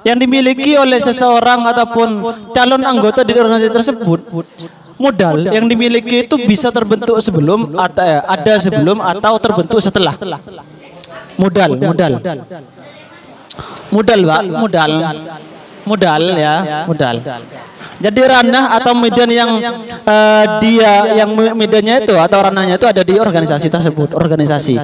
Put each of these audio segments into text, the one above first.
yang dimiliki oleh seseorang ataupun calon anggota di organisasi tersebut, modal yang dimiliki itu bisa terbentuk sebelum atau ada sebelum atau terbentuk setelah. Modal, ya, modal. Jadi ranah atau medan yang medannya itu atau ranahnya itu ada di organisasi tersebut, organisasi.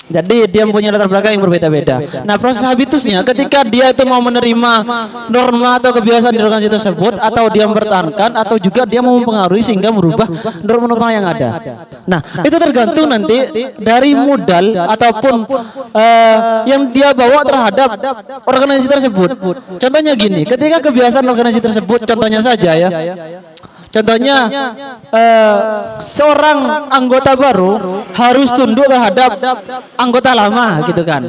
Jadi dia mempunyai latar belakang yang berbeda-beda. Nah, proses habitusnya ketika dia itu mau menerima norma atau kebiasaan di organisasi tersebut, atau dia mempertahankan, atau juga dia mau mempengaruhi sehingga merubah norma-norma yang ada. Nah, itu tergantung nanti dari modal ataupun yang dia bawa terhadap organisasi tersebut. Contohnya gini, ketika kebiasaan organisasi tersebut, contohnya saja ya. Contohnya seorang anggota baru harus tunduk terhadap anggota lama gitu kan.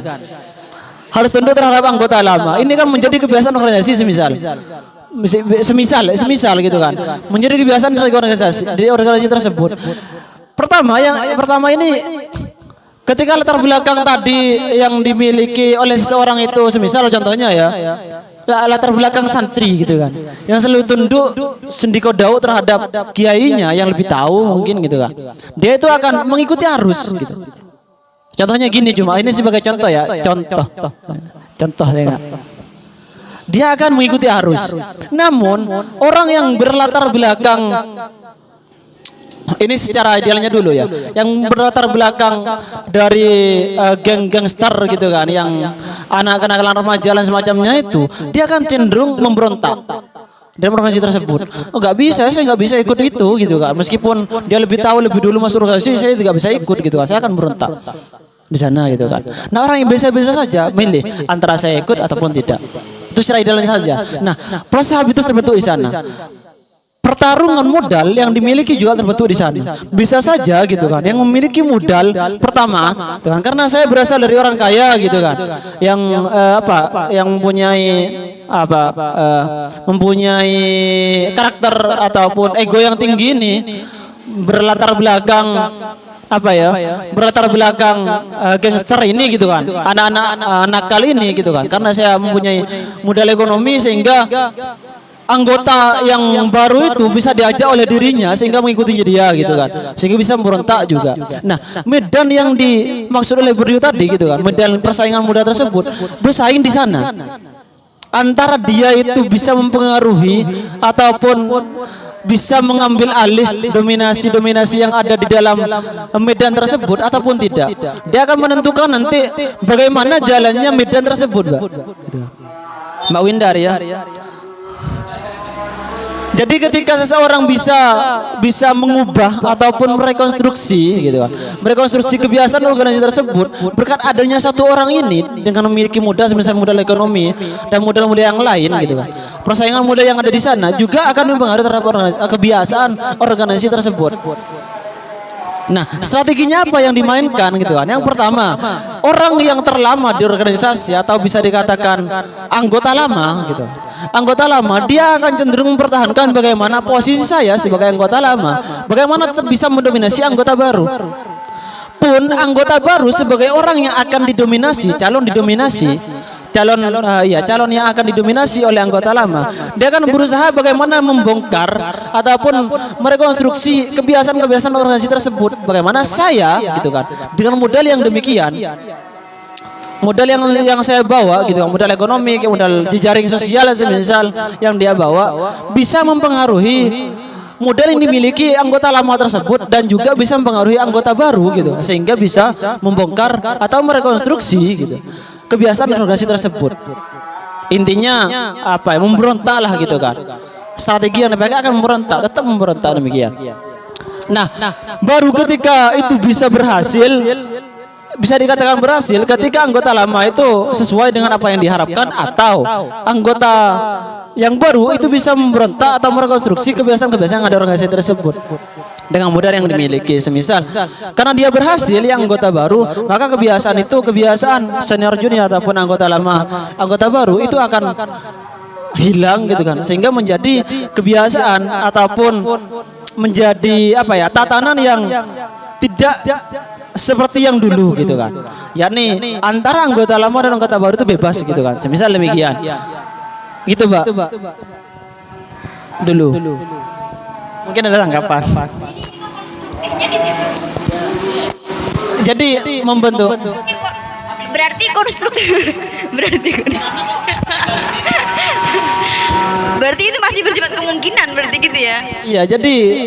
Harus tunduk terhadap anggota lama. Ini kan menjadi kebiasaan organisasi semisal gitu kan. Menjadi kebiasaan di organisasi tersebut. Pertama ini ketika latar belakang tadi yang dimiliki oleh seseorang itu semisal contohnya ya, latar belakang santri gitu kan, yang selalu tunduk sendiko daud terhadap kiainya yang lebih tahu mungkin gitu kan, dia itu akan mengikuti arus gitu. Contohnya gini, cuma ini sebagai contoh ya, contoh ya gak? Dia akan mengikuti arus. Namun orang yang berlatar belakang ini secara idealnya dulu ya, yang berlatar belakang dari geng gangster gitu kan, yang anak-anak remaja dan semacamnya itu, dia akan cenderung memberontak dalam organisasi tersebut. Oh nggak bisa, saya nggak bisa ikut itu gitu kan, meskipun dia lebih tahu lebih dulu masuk organisasi, saya tidak bisa ikut gitu kan, saya akan berontak di sana gitu kan. Nah, orang yang biasa-biasa saja milih antara saya ikut ataupun tidak, itu secara idealnya saja. Nah, proses habitus terbentuk di sana. Pertarungan modal yang dimiliki juga terbentuk di sana. Bisa saja gitu kan, yang memiliki modal pertama, gitu kan, karena saya berasal dari orang kaya gitu kan, yang yang mempunyai karakter ataupun ego yang tinggi ini, berlatar belakang berlatar belakang gangster ini gitu kan, anak-anak nakal ini gitu kan, karena saya mempunyai modal ekonomi sehingga anggota yang baru itu bisa diajak oleh dirinya sehingga mengikuti dia gitu kan, sehingga bisa memberontak juga. Nah, medan yang dimaksud oleh Brio tadi gitu kan, medan persaingan muda tersebut bersaing di sana antara dia itu bisa mempengaruhi ataupun bisa mengambil alih dominasi yang ada di dalam medan tersebut ataupun tidak. Dia akan menentukan nanti bagaimana jalannya medan tersebut, Mbak Windar ya. Jadi ketika seseorang bisa mengubah ataupun merekonstruksi gitu kan, merekonstruksi kebiasaan organisasi tersebut berkat adanya satu orang ini dengan memiliki modal semisal modal ekonomi dan modal-modal yang lain gitu kan, persaingan modal yang ada di sana juga akan mempengaruhi terhadap kebiasaan organisasi tersebut. Nah, strateginya apa yang dimainkan gitu kan? Yang pertama, orang yang terlama di organisasi atau bisa dikatakan anggota lama gitu. Anggota lama dia akan cenderung mempertahankan bagaimana posisi saya sebagai anggota lama, bagaimana bisa mendominasi anggota baru. Pun anggota baru sebagai orang yang akan didominasi, calon yang akan didominasi oleh anggota lama, dia akan berusaha bagaimana membongkar ataupun merekonstruksi kebiasaan-kebiasaan organisasi tersebut. Bagaimana saya gitu kan, dengan modal yang demikian, modal yang saya bawa gitu kan, modal ekonomi, modal jejaring sosial semisal yang dia bawa, bisa mempengaruhi modal yang dimiliki anggota lama tersebut dan juga bisa mempengaruhi anggota baru gitu, sehingga bisa membongkar atau merekonstruksi gitu kebiasaan organisasi tersebut. Intinya memberontak lah gitu kan. Strategi yang dipakai akan memberontak, tetap memberontak demikian. Nah, baru ketika itu bisa berhasil, bisa dikatakan berhasil ketika anggota lama itu sesuai dengan apa yang diharapkan, atau anggota yang baru itu bisa memberontak atau merekonstruksi kebiasaan-kebiasaan yang ada organisasi tersebut dengan modal yang dimiliki. Semisal karena dia berhasil yang anggota baru, maka kebiasaan senior junior ataupun anggota lama, anggota baru itu akan hilang gitu kan, sehingga menjadi kebiasaan ataupun menjadi tatanan yang tidak seperti yang dulu gitu kan, yakni antara anggota lama dan anggota baru itu bebas gitu kan, semisal demikian. Gitu, Pak. Dulu. Mungkin ada tanggapan. Jadi membentuk. Berarti konstruktif. Berarti itu masih bersifat kemungkinan berarti gitu ya. Iya, jadi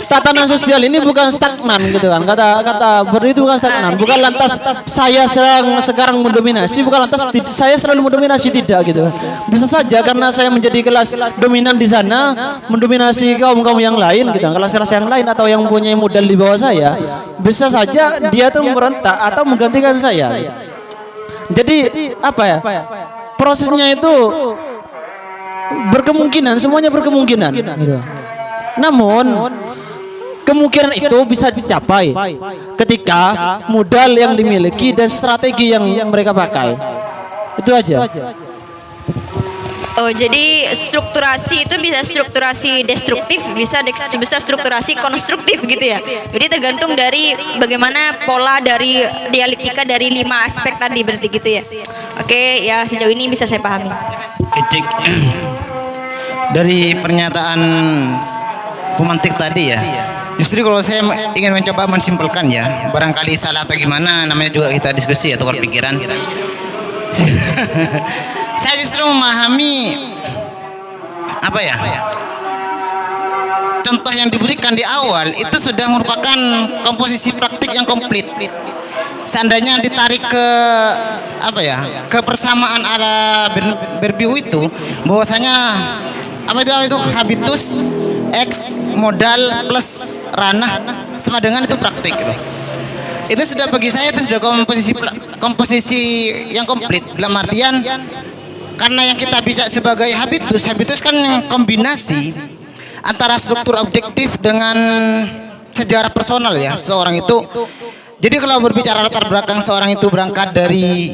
tatanan sosial ini bukan stagnan gitu kan. Kata berarti itu bukan stagnan, bukan lantas saya sekarang mendominasi, bukan lantas saya selalu mendominasi, tidak gitu. Bisa saja karena saya menjadi kelas dominan di sana mendominasi kaum-kaum yang lain gitu, kelas-kelas yang lain atau yang mempunyai modal di bawah saya, bisa saja dia tuh merontak atau menggantikan saya. Jadi apa ya? Prosesnya itu berkemungkinan, semuanya berkemungkinan gitu. Namun kemungkinan itu bisa dicapai ketika modal yang dimiliki dan strategi yang mereka pakai. Itu aja. Oh, jadi strukturasi itu bisa strukturasi destruktif, bisa strukturasi konstruktif gitu ya. Jadi tergantung dari bagaimana pola dari dialektika dari 5 aspek tadi berarti gitu ya. Oke, ya sejauh ini bisa saya pahami. Kecik dari pernyataan pemantik tadi ya. Justru kalau saya ingin mencoba mensimpulkan ya, barangkali salah atau gimana, namanya juga kita diskusi atau berpikiran. Saya justru memahami apa ya, contoh yang diberikan di awal itu sudah merupakan komposisi praktik yang komplit. Seandainya ditarik ke apa ya, kebersamaan ala berbiu itu, bahwasanya apa itu habitus X modal plus ranah sama dengan itu praktik gitu. Itu sudah bagi saya itu sudah komposisi yang komplit. Dalam artian karena yang kita bicara sebagai habitus kan kombinasi antara struktur objektif dengan sejarah personal ya seorang itu. Jadi kalau berbicara latar belakang seorang itu berangkat dari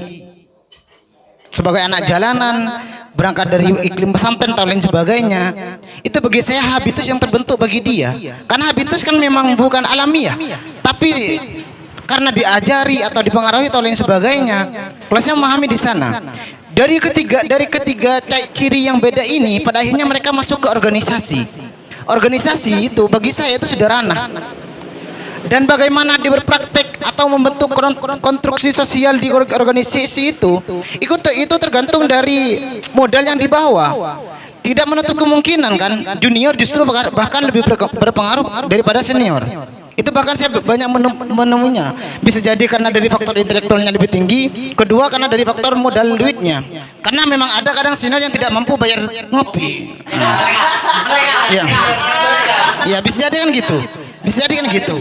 sebagai anak jalanan, berangkat dari iklim pesantren atau lain sebagainya, itu bagi saya habitus yang terbentuk bagi dia. Karena habitus kan memang bukan alamiah, tapi karena diajari atau dipengaruhi atau lain sebagainya. Kalau saya memahami di sana, dari ketiga ciri yang beda ini, pada akhirnya mereka masuk ke organisasi. Organisasi itu bagi saya itu sederhana. Dan bagaimana dia berpraktek atau membentuk konstruksi sosial di organisasi itu tergantung dari modal yang dibawa. Tidak menutup kemungkinan kan junior justru bahkan lebih berpengaruh daripada senior. Itu bahkan saya banyak menemunya. Bisa jadi karena dari faktor intelektualnya lebih tinggi, kedua karena dari faktor modal duitnya. Karena memang ada kadang senior yang tidak mampu bayar ngopi. Ya. Ya, bisa jadi kan gitu. Bisa jadi kan gitu.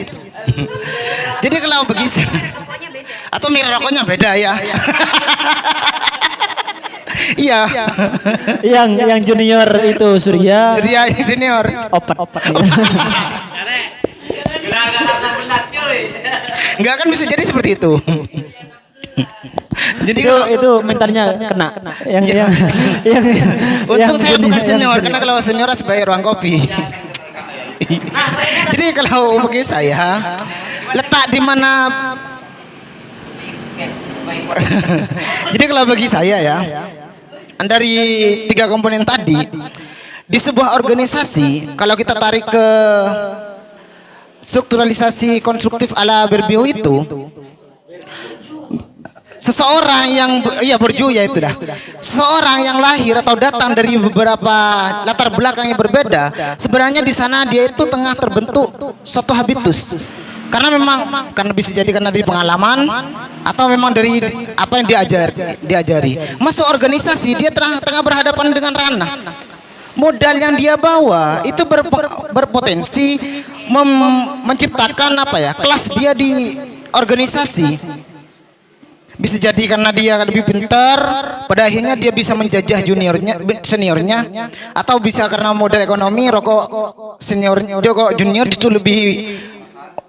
Jadi kalau begitu atau mirip rokoknya beda ya. Iya. Yang junior itu Surya yang senior opat. Enggak kan bisa jadi seperti itu. Jadi itu mentalnya kena. Yang untung saya bukan senior karena kalau senior harus bayar uang kopi. Jadi kalau bagi saya letak di mana jadi kalau bagi saya ya dari 3 komponen tadi di sebuah organisasi, kalau kita tarik ke strukturalisasi konstruktif ala berbiu itu, seseorang yang berju ya itu dah. Seseorang yang lahir atau datang dari beberapa latar belakang yang berbeda, sebenarnya di sana dia itu tengah terbentuk suatu habitus. Karena memang bisa jadi karena dari pengalaman atau memang dari apa yang diajari. Masuk organisasi dia tengah berhadapan dengan ranah. Modal yang dia bawa itu berpotensi menciptakan apa ya, kelas dia di organisasi. Bisa jadi karena dia lebih pintar, pada akhirnya dia bisa menjajah seniornya, atau bisa karena modal ekonomi rokok junior justru lebih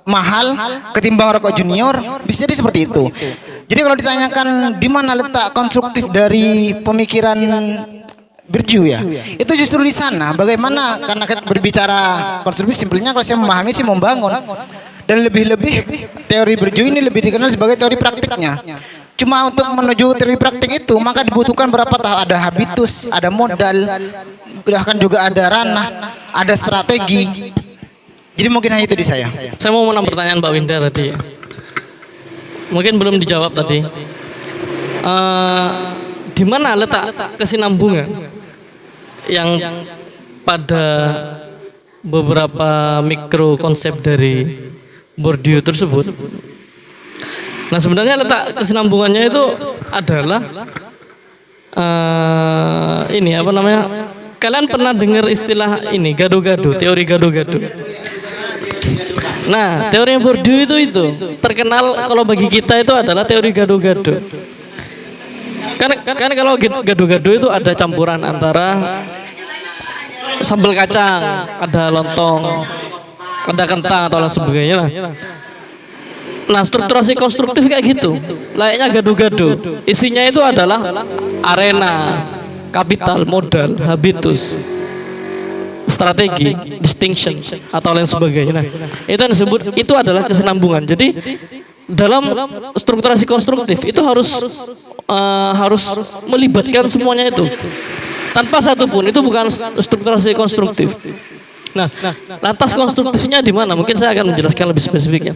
mahal ketimbang rokok junior. Bisa jadi seperti itu. Jadi kalau ditanyakan di mana letak konstruktif dari pemikiran Berju ya, itu justru di sana. Bagaimana karena berbicara konstruktif, simpelnya kalau saya memahami sih membangun. Dan lebih-lebih teori Berju ini lebih dikenal sebagai teori praktiknya. Cuma untuk menuju teori praktik itu maka dibutuhkan berapa tahap, ada habitus, ada modal, bahkan juga ada ranah, ada strategi. Jadi mungkin hanya itu di saya. Saya mau menang pertanyaan Mbak Winda tadi. Mungkin belum dijawab tadi. Di mana letak kesinambungan yang pada beberapa mikro konsep dari Bourdieu tersebut? Nah, sebenarnya letak kesinambungannya itu adalah ini apa namanya? Kalian pernah dengar istilah ini gado-gado, teori gado-gado? Nah, teori Bourdieu itu terkenal kalau bagi kita itu adalah teori gado-gado. Karena kalau gado-gado itu ada campuran antara sambal kacang, ada lontong, ada kentang atau lain sebagainya lah. Nah, strukturasi konstruktif kayak gitu, layaknya gado-gado. Isinya itu adalah arena, kapital, modal, habitus, strategi, distinction atau lain sebagainya. Nah, itu yang disebut, itu adalah kesinambungan. Jadi dalam strukturasi konstruktif itu harus melibatkan semuanya itu. Tanpa satupun itu bukan strukturasi konstruktif. Nah, lantas konstruktifnya di mana? Mungkin saya akan menjelaskan lebih spesifiknya.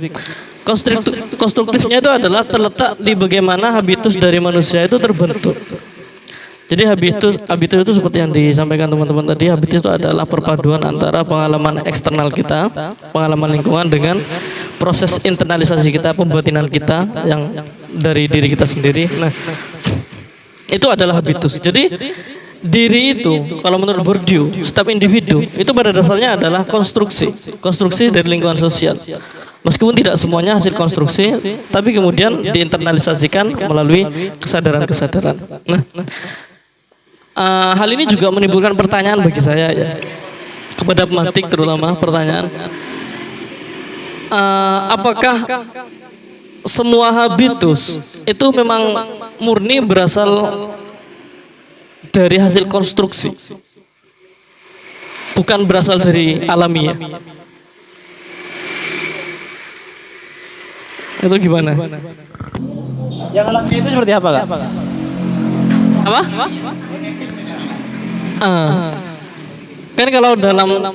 Konstruktifnya itu adalah terletak di bagaimana habitus dari manusia itu terbentuk. Jadi habitus itu seperti yang disampaikan teman-teman tadi, habitus itu adalah perpaduan antara pengalaman eksternal kita, pengalaman lingkungan dengan proses internalisasi kita, pembatinan kita yang dari diri kita sendiri. Nah, itu adalah habitus. Jadi diri itu kalau menurut Bourdieu, setiap individu itu pada dasarnya adalah konstruksi dari lingkungan sosial. Meskipun tidak semuanya hasil konstruksi, tapi kemudian diinternalisasikan melalui kesadaran-kesadaran. Nah, hal ini juga menimbulkan pertanyaan bagi saya ya, kepada pemantik terutama pertanyaan, apakah semua habitus itu memang murni berasal dari hasil konstruksi, bukan berasal dari alamiah? Itu gimana? Yang alamiah itu seperti apa, Kak? Apa? Kan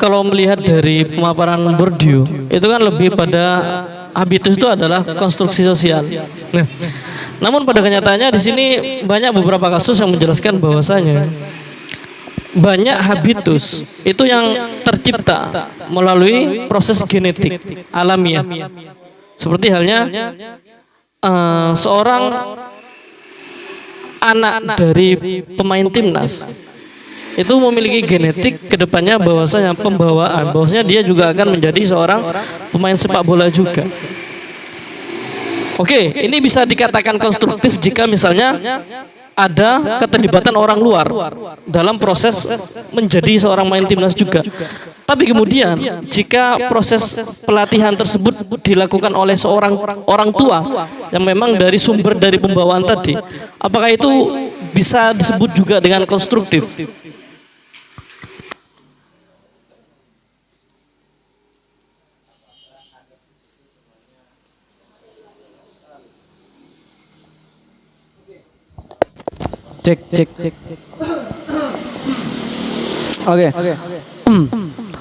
kalau melihat dari pemaparan Bourdieu itu kan lebih pada habitus itu adalah konstruksi sosial. Nah, namun pada kenyataannya di sini banyak beberapa kasus yang menjelaskan bahwasanya banyak habitus itu yang tercipta melalui proses genetik alamiah. Seperti halnya seorang anak dari pemain timnas itu memiliki genetik kedepannya bahwasanya pembawaan, bahwasanya dia juga akan menjadi seorang pemain sepak bola juga. Oke, ini bisa dikatakan konstruktif jika misalnya ada keterlibatan orang luar dalam proses menjadi seorang main timnas juga. Tapi kemudian jika proses pelatihan tersebut dilakukan oleh seorang orang tua yang memang dari sumber dari pembawaan tadi, apakah itu bisa disebut juga dengan konstruktif? Cek. Oke.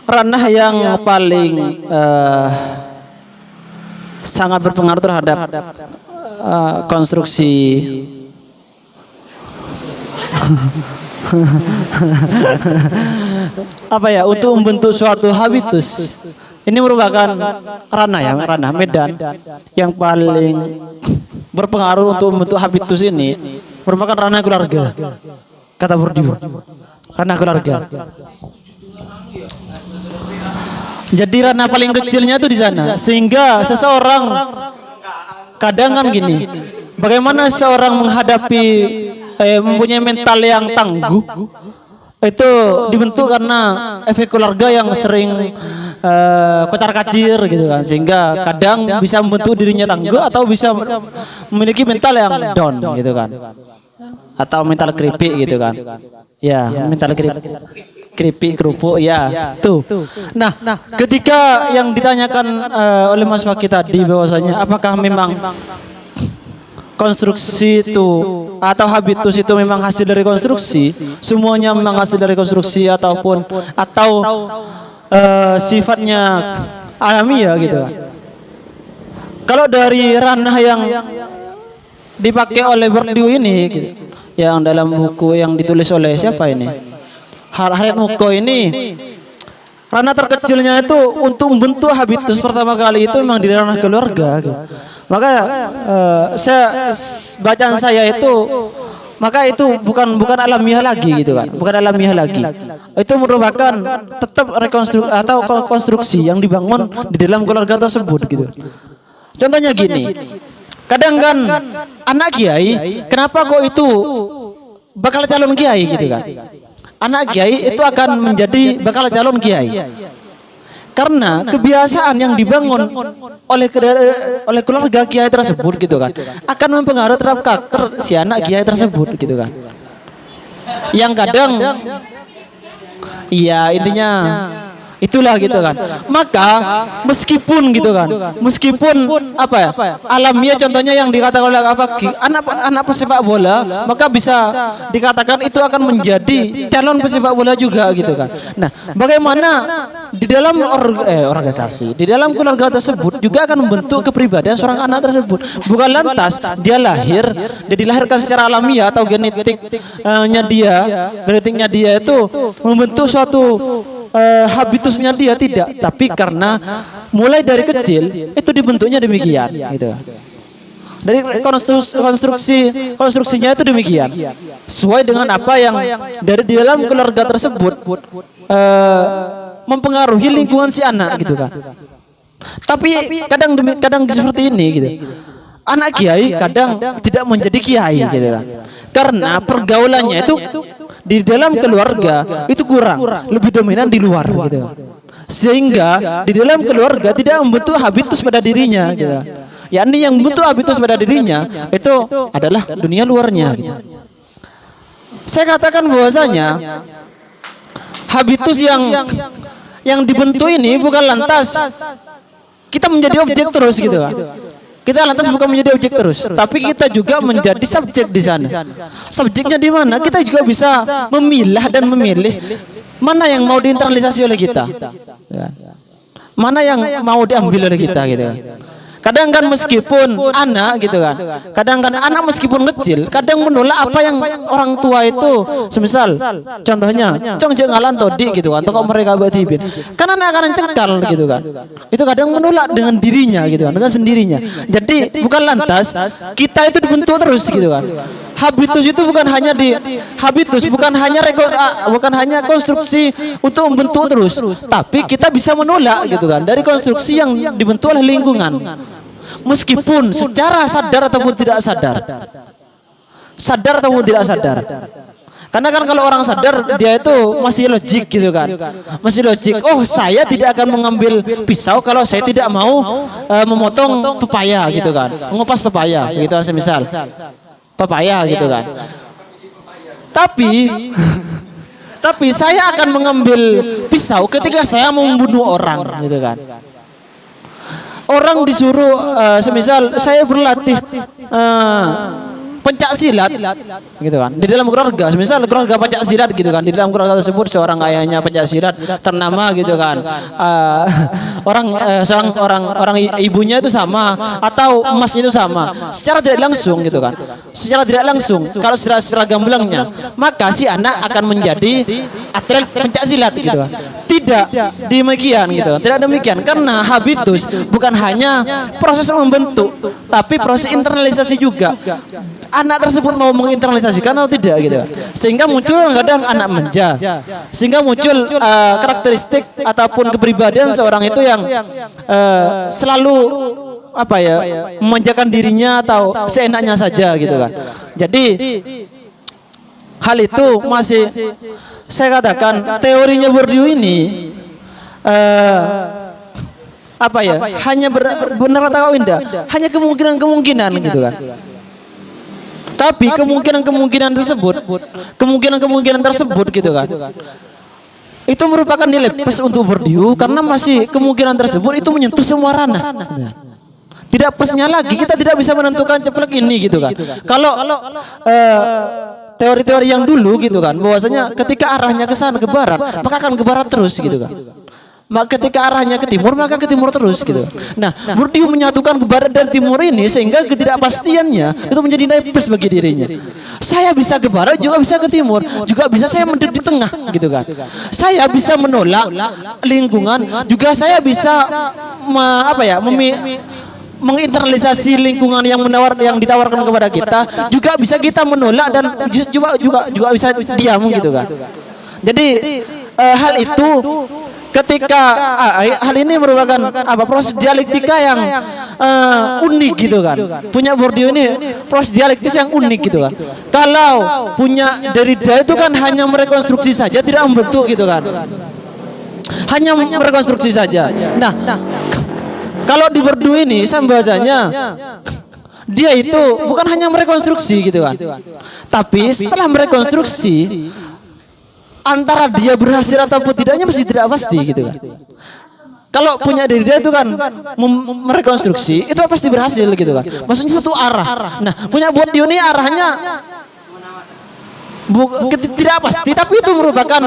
Ranah yang paling sangat berpengaruh terhadap konstruksi apa ya, untuk membentuk suatu habitus. Ini merupakan ranah medan yang paling berpengaruh untuk membentuk habitus ini, merupakan ranah keluarga, kata Bourdieu. Ranah keluarga. Jadi ranah paling kecilnya itu di sana, sehingga seseorang kadang kan gini, bagaimana seseorang menghadapi mempunyai mental yang tangguh itu dibentuk karena efek keluarga yang sering kocar-kacir gitu kan, sehingga kadang bisa membentuk dirinya tangguh atau bisa memiliki mental yang down gitu kan, atau mental keripik gitu kan. Ya, mental keripik kerupuk ya tuh. Nah, ketika yang ditanyakan oleh Mas Fakih tadi bahwasanya apakah memang konstruksi itu atau habitus itu memang hasil dari konstruksi, semuanya memang hasil dari konstruksi atau sifatnya alamiah gitu kan. Kalau dari ranah yang dipakai oleh Bourdieu ini gitu, yang dalam buku yang ditulis oleh siapa ini, Harriet Muko ini, ranah terkecilnya itu untuk membentuk habitus pertama kali itu memang di ranah keluarga gitu. Maka bacaan saya itu, maka itu bukan alamiah lagi gitu kan, bukan alamiah lagi. Itu merupakan tetap rekonstruksi atau konstruksi yang dibangun di dalam keluarga tersebut gitu. Contohnya gini, kadang kan anak kiai, kenapa kok itu bakal calon kiai gitu kan? Anak kiai itu akan menjadi bakal calon kiai. Karena kebiasaan yang dibangun oleh keluarga kiai tersebut gitu kan akan mempengaruhi terhadap karakter si anak kiai tersebut gitu kan. Yang kadang iya intinya itulah gitu kan. Maka meskipun gitu kan, meskipun apa ya, alamiah contohnya yang dikatakan oleh anak pesepak bola, maka bisa dikatakan itu akan menjadi calon pesepak bola juga gitu kan. Nah, bagaimana di dalam organisasi, di dalam keluarga tersebut juga akan membentuk kepribadian seorang anak tersebut. Bukan lantas dia dilahirkan secara alamiah atau genetiknya dia itu membentuk suatu habitusnya dia, tidak, tapi karena mulai dari kecil itu dibentuknya demikian gitu. Dari konstruksinya itu demikian, sesuai dengan apa yang dari di dalam keluarga tersebut mempengaruhi lingkungan si anak gitu kan. Tapi kadang seperti ini gitu. Anak kiai kadang tidak menjadi kiai gitu kan. Karena pergaulannya itu di dalam keluarga itu kurang, lebih dominan di luar gitu. Sehingga di dalam keluarga tidak membentuk habitus pada dirinya gitu. Yakni yang membentuk habitus pada dirinya itu adalah dunia luarnya gitu. Saya katakan bahwasanya habitus yang dibentuk ini bukan lantas kita menjadi objek terus gitu kan. Kita lantas bukan menjadi objek terus, tapi kita juga menjadi subjek di sana. Subjeknya di mana? Kita juga bisa memilah dan memilih mana yang mau diinternalisasi oleh kita, mana yang mau diambil oleh kita gitu. Kadang kan meskipun anak gitu kan, kadang anak meskipun kecil, kadang menolak apa yang orang tua itu, semisal contohnya, jangan todi gitu kan, atau mereka bertipin, kan anak akan cekal gitu kan, itu kadang menolak dengan dirinya gitu kan, dengan sendirinya. Jadi bukan lantas kita itu dibentuk terus gitu kan. Habitus itu bukan hanya konstruksi untuk membentuk terus, tapi kita bisa menolak gitu kan dari konstruksi yang dibentuk oleh lingkungan. Meskipun secara sadar ataupun tidak sadar ataupun tidak sadar. Karena kan kalau orang sadar dia itu masih logik gitu kan, masih logik. Oh, saya tidak akan mengambil pisau kalau saya tidak mau memotong pepaya gitu kan, mengupas pepaya gitu semisal pepaya gitu kan. Tapi saya akan mengambil pisau ketika saya mau membunuh orang gitu kan. Orang disuruh semisal saya berlatih pencak silat gitu kan di dalam keluarga, semisal keluarga pencak silat gitu kan, di dalam keluarga tersebut seorang ayahnya pencak silat ternama gitu kan, orang ibunya itu sama atau emas itu sama, secara tidak langsung gitu kan, secara tidak langsung kalau secara gamblangnya maka si anak akan menjadi atlet pencak silat gitu kan. Tidak demikian gitu, tidak demikian, karena habitus bukan hanya proses membentuk tapi proses internalisasi juga. Anak tersebut mau menginternalisasikan atau tidak gitu, sehingga muncul kadang anak manja, sehingga muncul karakteristik ataupun kepribadian seorang itu yang selalu apa ya, memanjakan dirinya atau seenaknya saja gitu kan. Jadi hal itu masih saya katakan teorinya Bourdieu ini apa ya, hanya benar atau indah, hanya kemungkinan gitu kan. Tapi kemungkinan tersebut gitu kan, itu merupakan nilai plus untuk Bourdieu karena masih kemungkinan tersebut itu menyentuh semua ranah. tidak pasnya lagi kita tidak bisa menentukan ceplok ini gitu kan. Kalau teori-teori yang dulu gitu kan, bahwasanya ketika arahnya ke sana ke barat, maka akan ke barat terus gitu kan. Maka ketika arahnya ke timur, maka ke timur terus gitu. Nah, Bourdieu menyatukan ke barat dan timur ini sehingga ketidakpastiannya itu menjadi nilai plus bagi dirinya. Saya bisa ke barat juga bisa ke timur, juga bisa saya mendarat di tengah gitu kan. Saya bisa menolak lingkungan, juga saya bisa menginternalisasi lingkungan yang ditawarkan kepada kita, juga bisa kita menolak dan juga bisa diam gitu kan. Jadi hal itu ketika hal ini merupakan proses dialektika yang unik gitu kan. Punya Bourdieu ini proses dialektis yang unik gitu kan. Kalau punya Derrida itu kan hanya merekonstruksi saja, tidak membentuk gitu kan. Hanya merekonstruksi saja. Nah, kalau di Bourdieu ini saya membacanya dia itu bukan hanya merekonstruksi gitu kan. Tapi setelah merekonstruksi, antara dia berhasil ataupun tidaknya masih tidak pasti gitu kan. Kalau punya Derrida itu kan merekonstruksi itu pasti berhasil gitu kan. Maksudnya satu arah. Nah, punya Bourdieu ini arahnya tidak pasti, tapi itu merupakan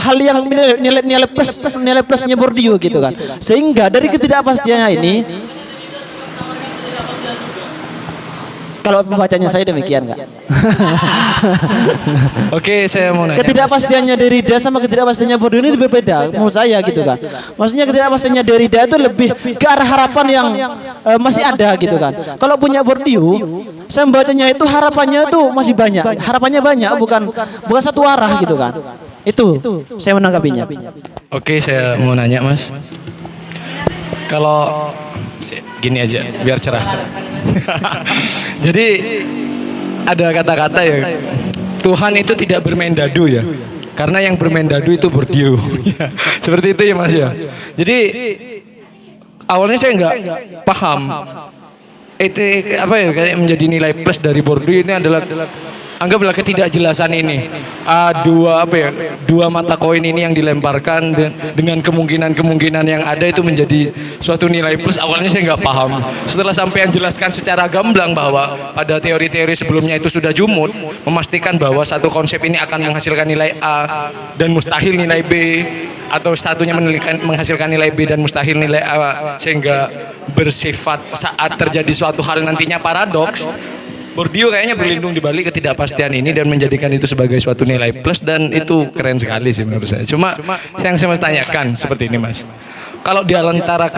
hal yang nilai plusnya Bourdieu gitu kan. Sehingga dari ketidakpastiannya ini, kalau pembacanya saya demikian enggak? Oke, saya mau nanya. Ketidakpastiannya Derrida sama ketidakpastiannya Bourdieu ini berbeda menurut saya gitu kan. Maksudnya ketidakpastiannya Derrida itu lebih ke arah harapan yang masih ada gitu kan. Kalau punya Bourdieu, saya membacanya itu harapannya itu masih banyak. Harapannya banyak, bukan satu arah gitu kan. Itu saya menanggapinya. Oke, saya mau nanya, Mas. Kalau gini aja, biar cerah. Jadi ada kata-kata ya, Tuhan itu tidak bermain dadu ya, karena yang bermain dadu itu Bourdieu. Seperti itu ya Mas ya. Jadi awalnya saya nggak paham itu apa ya, kayak menjadi nilai plus dari Bourdieu ini adalah, anggaplah ketidakjelasan ini. Dua mata koin ini yang dilemparkan dengan kemungkinan yang ada itu menjadi suatu nilai plus. Awalnya saya nggak paham. Setelah sampai yang jelaskan secara gamblang bahwa pada teori-teori sebelumnya itu sudah jumud memastikan bahwa satu konsep ini akan menghasilkan nilai A dan mustahil nilai B, atau satunya menghasilkan nilai B dan mustahil nilai A, sehingga bersifat saat terjadi suatu hal nantinya paradoks. Bourdieu kayaknya berlindung di balik ketidakpastian ini dan menjadikan itu sebagai suatu nilai plus, dan itu keren sekali sih menurut saya. Cuma yang saya mau tanyakan seperti ini Mas. Kalau di antara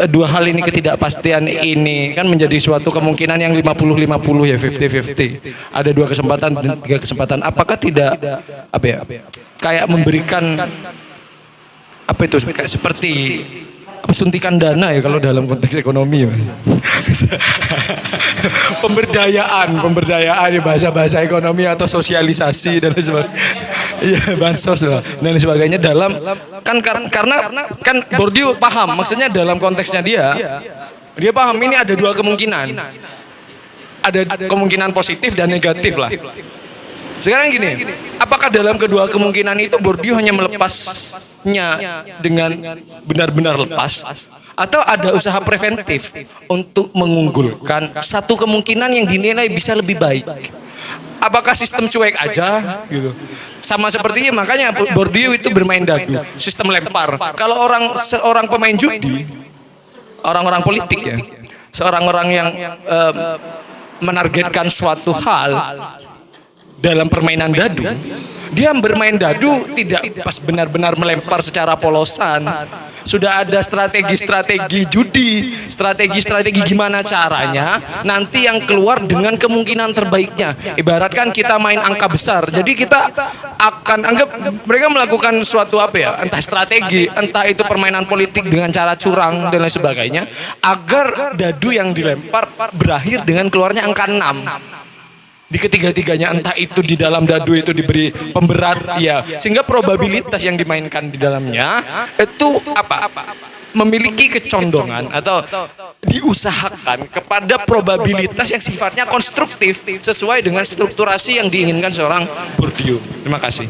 dua hal ini, ketidakpastian ini kan menjadi suatu kemungkinan yang 50-50 ya, 50-50. Ada dua kesempatan dan tiga kesempatan. Apakah tidak kayak memberikan kayak seperti suntikan dana ya kalau dalam konteks ekonomi Mas. pemberdayaan ya, bahasa ekonomi atau sosialisasi dan sebagainya. Iya, bansos dan sebagainya dalam karena Bourdieu paham, maksudnya dalam konteksnya dia paham ini ada dua kemungkinan. Ada kemungkinan positif dan negatif lah. Sekarang gini, apakah dalam kedua kemungkinan itu Bourdieu hanya melepasnya dengan benar-benar lepas, atau ada usaha preventif untuk mengunggulkan satu kemungkinan yang dinilai bisa lebih baik? Apakah sistem cuek aja gitu? Sama sepertinya makanya Bourdieu itu bermain dadu, sistem lempar. Kalau seorang pemain judi, orang-orang politik ya, seorang orang yang menargetkan suatu hal dalam permainan dadu, dia bermain dadu tidak pas benar-benar melempar secara polosan. Sudah ada strategi judi, strategi gimana caranya nanti yang keluar dengan kemungkinan terbaiknya. Ibaratkan kita main angka besar, jadi kita akan anggap mereka melakukan suatu entah strategi, entah itu permainan politik dengan cara curang dan lain sebagainya, agar dadu yang dilempar berakhir dengan keluarnya angka 6 di ketiga-tiganya, entah itu di dalam dadu itu diberi pemberat ya, sehingga probabilitas yang dimainkan di dalamnya itu memiliki kecondongan atau diusahakan kepada probabilitas yang sifatnya konstruktif sesuai dengan strukturasi yang diinginkan seorang Bourdieu. Terima kasih.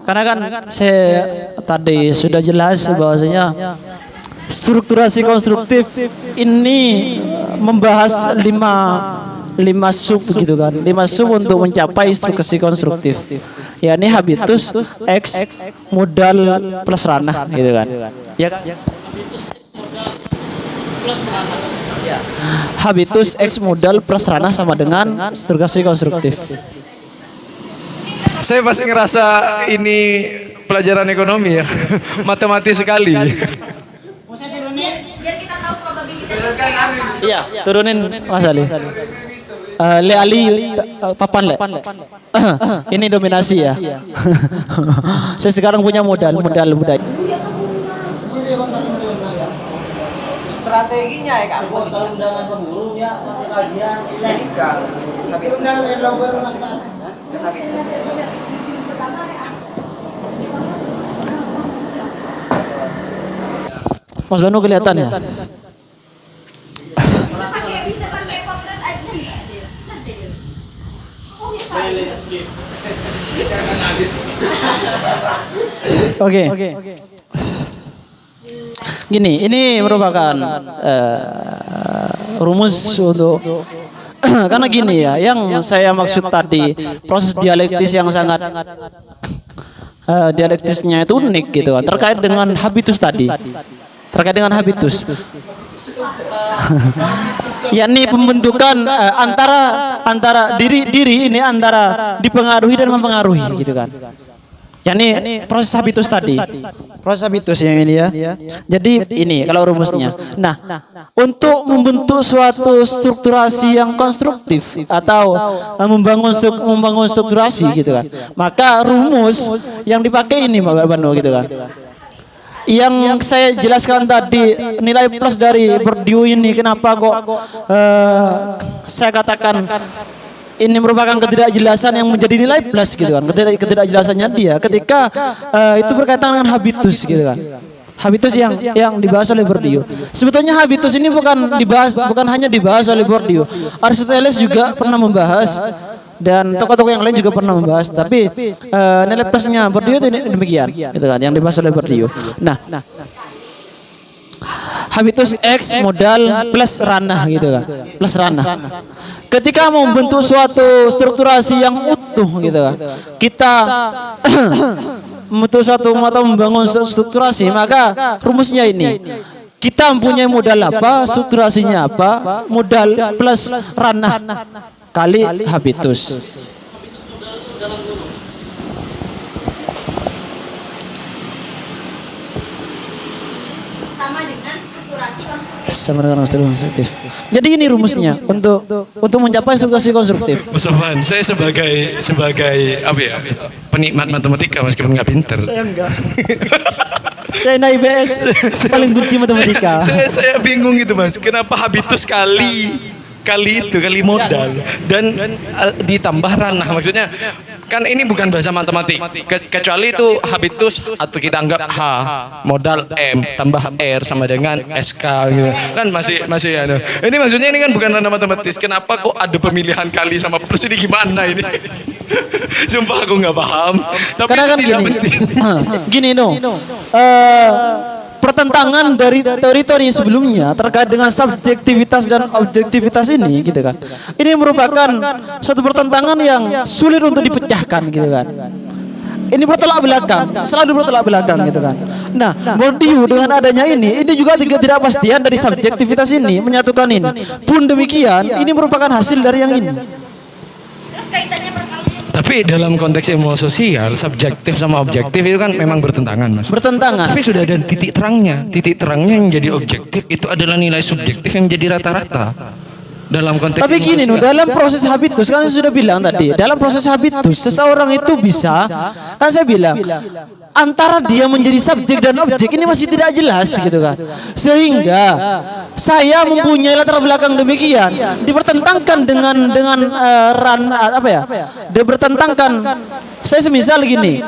Karena kan saya tadi sudah jelas bahwasanya strukturasi konstruktif ini membahas lima sub gitu kan, 5 sub untuk mencapai strukturasi konstruktif, yakni habitus, X, modal plus ranah gitu kan, ya kan? Habitus, X, modal plus ranah sama dengan strukturasi konstruktif. Saya pasti ngerasa ini pelajaran ekonomi ya. Matematis sekali. Iya, turunin Mas Ali. Le Ali papan le. Ini dominasi ya. Saya sekarang punya modal budaya. Strateginya ya Kak, kalau undangan pemburu ya masuk kajian ilegal. Tapi undangan yang lomba rumah tangga. Mas Banu kelihatan ya? Bisa pakai potret aja nggak? Sedih. Oke. Gini, ini merupakan rumus untuk karena gini ya, yang saya maksud tadi proses dialektis yang sangat dialektisnya itu unik gitu kan, terkait dengan habitus tadi, terkait dengan habitus. Yakni pembentukan antara diri ini antara dipengaruhi dan mempengaruhi gitu kan. Yakni proses habitus tadi. Proses habitus yang ini ya. Jadi ini kalau rumusnya. Nah, untuk membentuk suatu strukturasi yang konstruktif atau membangun strukturasi gitu kan. Maka rumus yang dipakai ini Mbak Banu gitu kan. Yang saya jelaskan tadi, nilai plus dari Bourdieu ini kenapa kok saya katakan ini merupakan ketidakjelasan yang menjadi nilai plus gitu kan. Ketidakjelasannya dia ketika itu berkaitan dengan habitus gitu kan. Habitus yang dibahas oleh Bourdieu. Sebetulnya habitus ini bukan hanya dibahas oleh Bourdieu. Aristoteles juga pernah membahas dan tokoh-tokoh yang lain juga pernah membahas, tapi nilai plusnya Bourdieu itu demikian gitu kan, yang dibahas oleh Bourdieu. Nah, habitus X modal plus ranah gitu kan, plus ranah. Ketika mau membentuk suatu strukturasi yang utuh gitu kan, kita membentuk suatu atau membangun strukturasi, maka rumusnya ini. Kita mempunyai modal apa, strukturasinya apa, modal plus ranah kali habitus. Sama dengan strukturasi konstruktif. Sama dengan strukturasi konstruktif. Jadi ini rumusnya untuk mencapai strukturasi konstruktif. Mas Sofan, saya sebagai apa ya, penikmat matematika meskipun nggak pinter. Saya enggak. Saya naik IPS paling benci matematika. Saya bingung gitu Mas, kenapa habitus kali modal dan ditambah ranah, maksudnya kan ini bukan bahasa matematik kecuali itu habitus atau kita anggap H modal M tambah R sama dengan SK gitu kan, masih ada. Ini maksudnya ini kan bukan ranah matematis, kenapa kok ada pemilihan kali sama plus, ini gimana ini? Sumpah aku nggak paham, tapi Karena kan tidak gini, penting. gini pertentangan dari teori-teori sebelumnya terkait dengan subjektivitas dan objektivitas ini gitu kan. Ini merupakan suatu pertentangan yang sulit untuk dipecahkan gitu kan. Ini bertolak belakang, selalu bertolak belakang gitu kan. Nah, Bourdieu dengan adanya ini juga ketidakpastian dari subjektivitas ini menyatukan ini. Pun demikian, ini merupakan hasil dari yang ini. Terus kaitannya perkalian. Tapi dalam konteks ilmu sosial, subjektif sama objektif itu kan memang bertentangan, Mas. Bertentangan. Tapi sudah ada titik terangnya. Titik terangnya yang jadi objektif itu adalah nilai subjektif yang menjadi rata-rata. Dalam konteks Tapi ilmu gini sosial. dalam proses habitus kan saya sudah bilang tadi, dalam proses habitus seseorang itu bisa, kan saya bilang antara dia menjadi subjek dan objek ini masih tidak jelas gitu kan. Sehingga saya mempunyai latar belakang demikian dipertentangkan dengan apa ya? Dia bertentangkan. Saya semisal gini.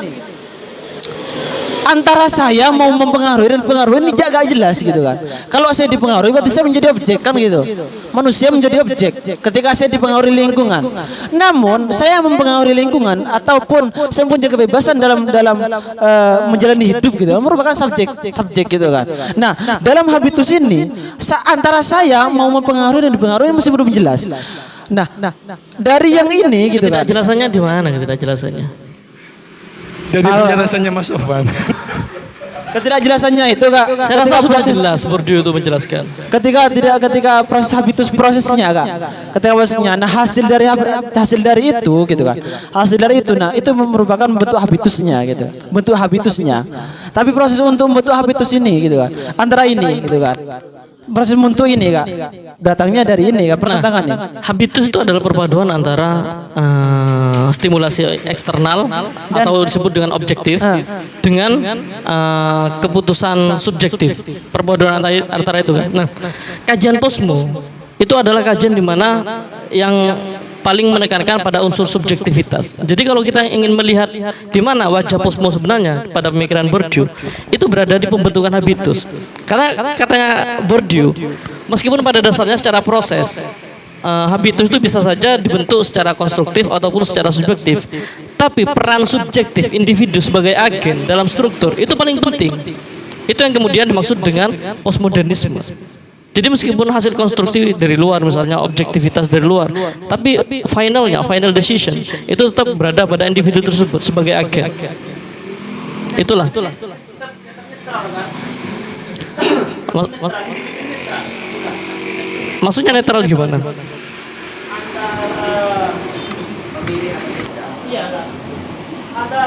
antara saya mau mempengaruhi dan pengaruhi ini agak jelas gitu kan. Kalau saya dipengaruhi berarti saya menjadi objek kan gitu. Manusia menjadi objek ketika saya dipengaruhi lingkungan. Namun saya mempengaruhi lingkungan ataupun saya punya kebebasan dalam menjalani hidup gitu, merupakan subjek gitu kan. Nah, dalam habitus ini antara saya mau mempengaruhi dan dipengaruhi masih belum jelas. Nah, dari yang ini gitu kan. Ketidakjelasannya di mana ketidakjelasannya? Dari penjelasannya Mas Sofwan. Ketidakjelasannya itu Kak. Saya rasa sudah jelas Bourdieu itu menjelaskan. Ketika proses habitus prosesnya Kak. Ketika prosesnya, nah hasil dari itu gitu kan. Hasil dari itu, nah itu merupakan bentuk habitusnya gitu. Bentuk habitusnya. Tapi proses untuk membentuk habitus ini gitu kan. Antara ini gitu kan. Proses membentuk ini Kak. Datangnya dari ini Kak, pertentangannya. Habitus itu adalah perpaduan antara stimulasi eksternal atau disebut dengan objektif dengan keputusan subjektif, perpaduan antara itu kan. Nah, kajian posmo itu adalah kajian di mana yang paling menekankan pada unsur subjektivitas. Jadi kalau kita ingin melihat di mana wajah posmo sebenarnya pada pemikiran Bourdieu, itu berada di pembentukan habitus. Karena katanya Bourdieu, meskipun pada dasarnya secara proses habitus itu bisa saja dibentuk secara konstruktif ataupun secara subjektif. Tapi peran subjektif individu sebagai agen dalam struktur itu paling penting. Itu yang kemudian dimaksud dengan postmodernisme. Jadi meskipun hasil konstruksi dari luar, misalnya objektivitas dari luar, tapi final decision itu tetap berada pada individu tersebut sebagai agen. Itulah. Maksudnya netral gimana? Iya Kak. Ada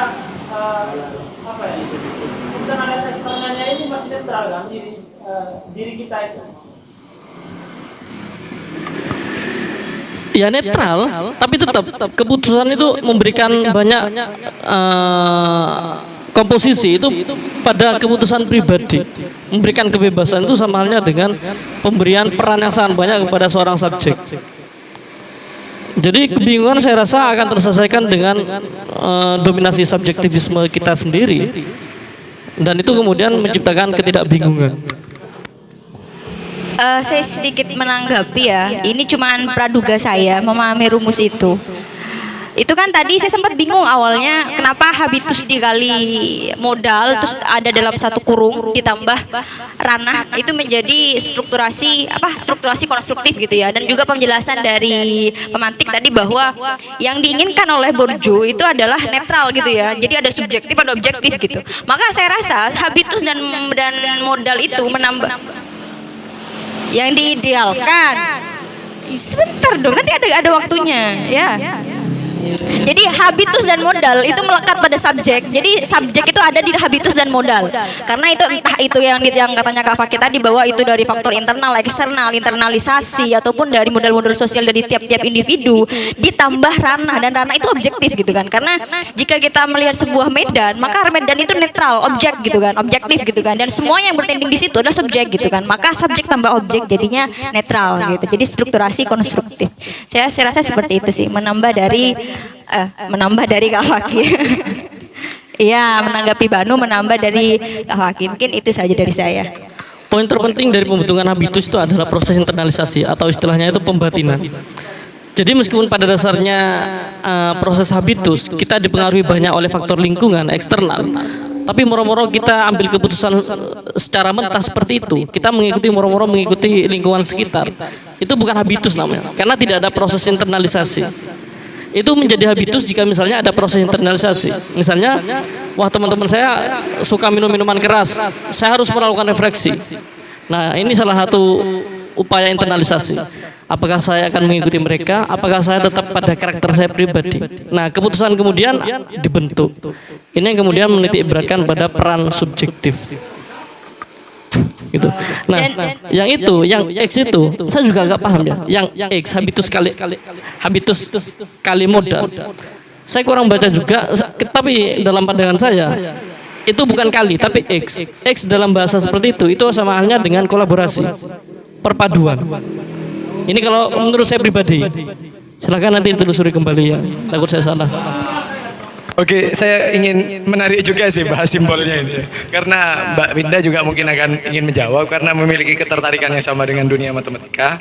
apa ya? Internal dan eksternalnya ini masih netral kan diri kita itu. Ya netral, tapi tetap keputusan itu memberikan banyak komposisi itu pada keputusan pribadi, memberikan kebebasan itu sama halnya dengan pemberian peran yang sangat banyak kepada seorang subjek. Jadi kebingungan saya rasa akan terselesaikan dengan dominasi subjektivisme kita sendiri, dan itu kemudian menciptakan ketidakbingungan. Saya sedikit menanggapi ya. Ini cuman praduga saya memahami rumus itu. Itu kan tadi saya sempat bingung awalnya kenapa habitus dikali modal terus ada dalam satu kurung ditambah ranah itu menjadi strukturasi konstruktif gitu ya. Dan juga penjelasan dari pemantik tadi bahwa yang diinginkan oleh Bourdieu itu adalah netral gitu ya. Jadi ada subjektif ada objektif gitu. Maka saya rasa habitus dan modal itu menambah yang diidealkan. Sebentar dong, nanti ada waktunya ya. Jadi habitus dan modal itu melekat pada subjek. Jadi subjek itu ada di habitus dan modal. Karena itu entah itu yang katanya Kak Fakih tadi bahwa itu dari faktor internal, eksternal, internalisasi ataupun dari modal-modal sosial dari tiap-tiap individu ditambah ranah, dan ranah itu objektif gitu kan. Karena jika kita melihat sebuah medan, maka medan itu netral, objek gitu kan, objektif gitu kan. Dan semua yang bertanding di situ adalah subjek gitu kan. Maka subjek tambah objek jadinya netral gitu. Jadi strukturasi konstruktif. Saya rasa seperti itu sih, menambah dari Kak Fakih. Iya, menanggapi Banu menambah dari Kak Fakih. Mungkin itu saja dari saya. Poin terpenting dari pembentukan habitus itu adalah proses internalisasi atau istilahnya itu pembatinan. Jadi meskipun pada dasarnya proses habitus kita dipengaruhi banyak oleh faktor lingkungan eksternal, tapi moro-moro kita ambil keputusan secara mentah seperti itu, kita moro-moro mengikuti lingkungan sekitar, itu bukan habitus namanya, karena tidak ada proses internalisasi. Itu menjadi habitus jika misalnya ada proses internalisasi. Misalnya, wah teman-teman saya suka minum minuman keras, saya harus melakukan refleksi. Nah, ini salah satu upaya internalisasi. Apakah saya akan mengikuti mereka? Apakah saya tetap pada karakter saya pribadi? Nah, keputusan kemudian dibentuk. Ini yang kemudian menitik beratkan pada peran subjektif. Gitu. Nah, yang X itu saya juga agak paham ya. Yang X habitus kali modal. Saya kurang baca juga, tapi dalam pandangan saya itu bukan kali, tapi X. X dalam bahasa seperti itu sama halnya dengan kolaborasi, perpaduan. Ini kalau menurut saya pribadi. Silakan nanti telusuri kembali ya. Takut saya salah. Oke, saya ingin menarik juga sih bahas simbolnya ini. Karena Mbak Winda juga mungkin akan ingin menjawab karena memiliki ketertarikan yang sama dengan dunia matematika.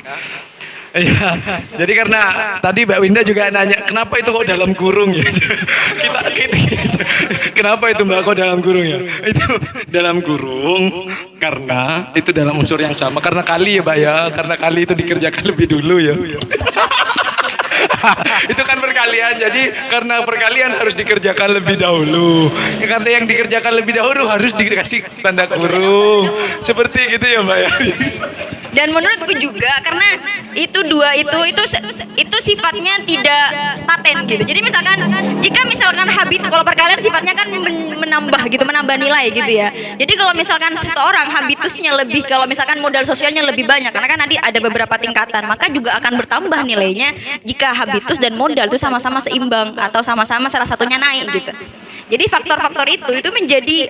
Iya, jadi karena tadi Mbak Winda juga nanya kenapa itu kok dalam kurung ya? Kenapa itu Mbak kok dalam kurung ya? Itu dalam kurung karena itu dalam unsur yang sama. Karena kali ya Mbak ya, karena kali itu dikerjakan lebih dulu ya. Itu kan perkalian, jadi karena perkalian harus dikerjakan lebih dahulu. Ya, karena yang dikerjakan lebih dahulu harus dikasih tanda kurung. Seperti gitu ya Mbak ya. Dan menurutku juga karena itu dua itu sifatnya tidak paten gitu. Jadi jika misalkan habitus, kalau perkalian sifatnya kan menambah nilai gitu ya. Jadi kalau misalkan seseorang habitusnya lebih, kalau misalkan modal sosialnya lebih banyak, karena kan nanti ada beberapa tingkatan, maka juga akan bertambah nilainya jika habitus dan modal itu sama-sama seimbang atau sama-sama salah satunya naik gitu. Jadi faktor-faktor itu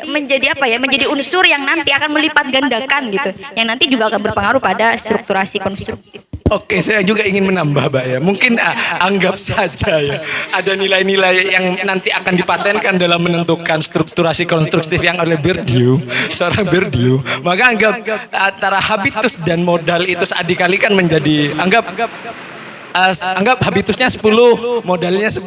menjadi apa ya? Menjadi unsur yang nanti akan melipat gandakan gitu. Yang nanti juga akan berpengaruh pada strukturasi konstruktif. Oke, saya juga ingin menambah, Mbak ya. Mungkin anggap saja ya, ada nilai-nilai yang nanti akan dipatenkan dalam menentukan strukturasi konstruktif yang oleh Bourdieu, seorang Bourdieu. Maka anggap antara habitus dan modal itu saat dikalikan menjadi anggap habitusnya 10, modalnya 10,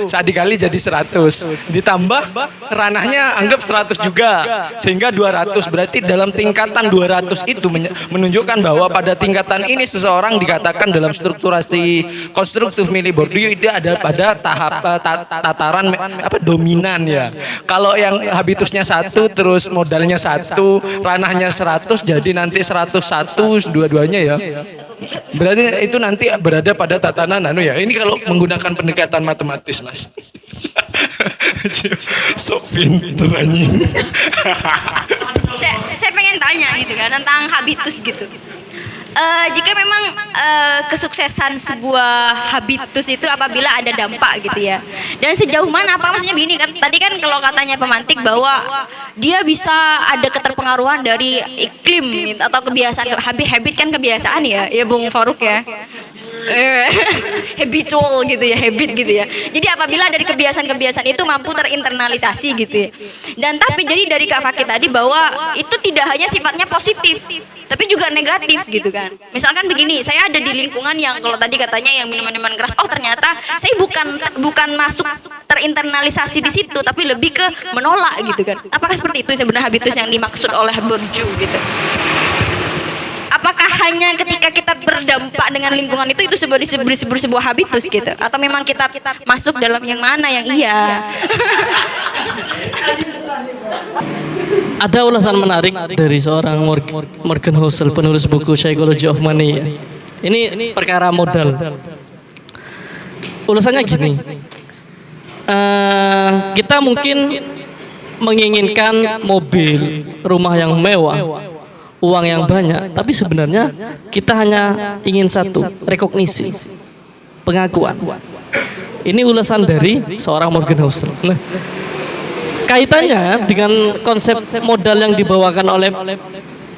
saat dikali jadi 100. Ditambah ranahnya anggap 100 juga, sehingga 200. Berarti dalam tingkatan 200 itu menunjukkan bahwa pada tingkatan ini seseorang dikatakan dalam strukturasi konstruktif milik Bourdieu itu ada pada tahap tataran dominan ya. Kalau yang habitusnya 1 terus modalnya 1, ranahnya 100, jadi nanti 101 dua-duanya ya. Berarti itu nanti berada pada tatanan ya. Ini kalau menggunakan pendekatan matematis, Mas. Sok pinter anjing. Saya pengen tanya gitu kan tentang habitus gitu. Jika memang kesuksesan sebuah habitus itu apabila ada dampak gitu ya, dan sejauh mana, apa maksudnya begini kan, tadi kan kalau katanya pemantik bahwa dia bisa ada keterpengaruhan dari iklim atau kebiasaan, habit kan kebiasaan ya Bung Faruk ya. Habitual gitu ya, habit gitu ya. Jadi apabila dari kebiasaan-kebiasaan itu mampu terinternalisasi gitu ya. Dan tapi jadi dari Kak Fakih tadi bahwa itu tidak hanya sifatnya positif, tapi juga negatif gitu kan. Misalkan begini, saya ada di lingkungan yang kalau tadi katanya yang minuman-minuman keras, oh ternyata saya bukan masuk terinternalisasi di situ, tapi lebih ke menolak gitu kan. Apakah seperti itu sebenarnya habitus yang dimaksud oleh Bourdieu gitu? Apakah hanya ketika kita berdampak dengan lingkungan itu sebuah habitus gitu, atau memang kita masuk dalam yang mana yang iya? Ada ulasan menarik dari seorang Morgan Housel, penulis buku Psychology of Money. Ini perkara modal. Ulasannya gini, kita mungkin menginginkan mobil, rumah yang mewah, uang yang banyak, tapi sebenarnya kita hanya ingin satu, rekognisi, pengakuan. Ini ulasan dari seorang Morgan Housel. Nah, kaitannya dengan konsep modal yang dibawakan oleh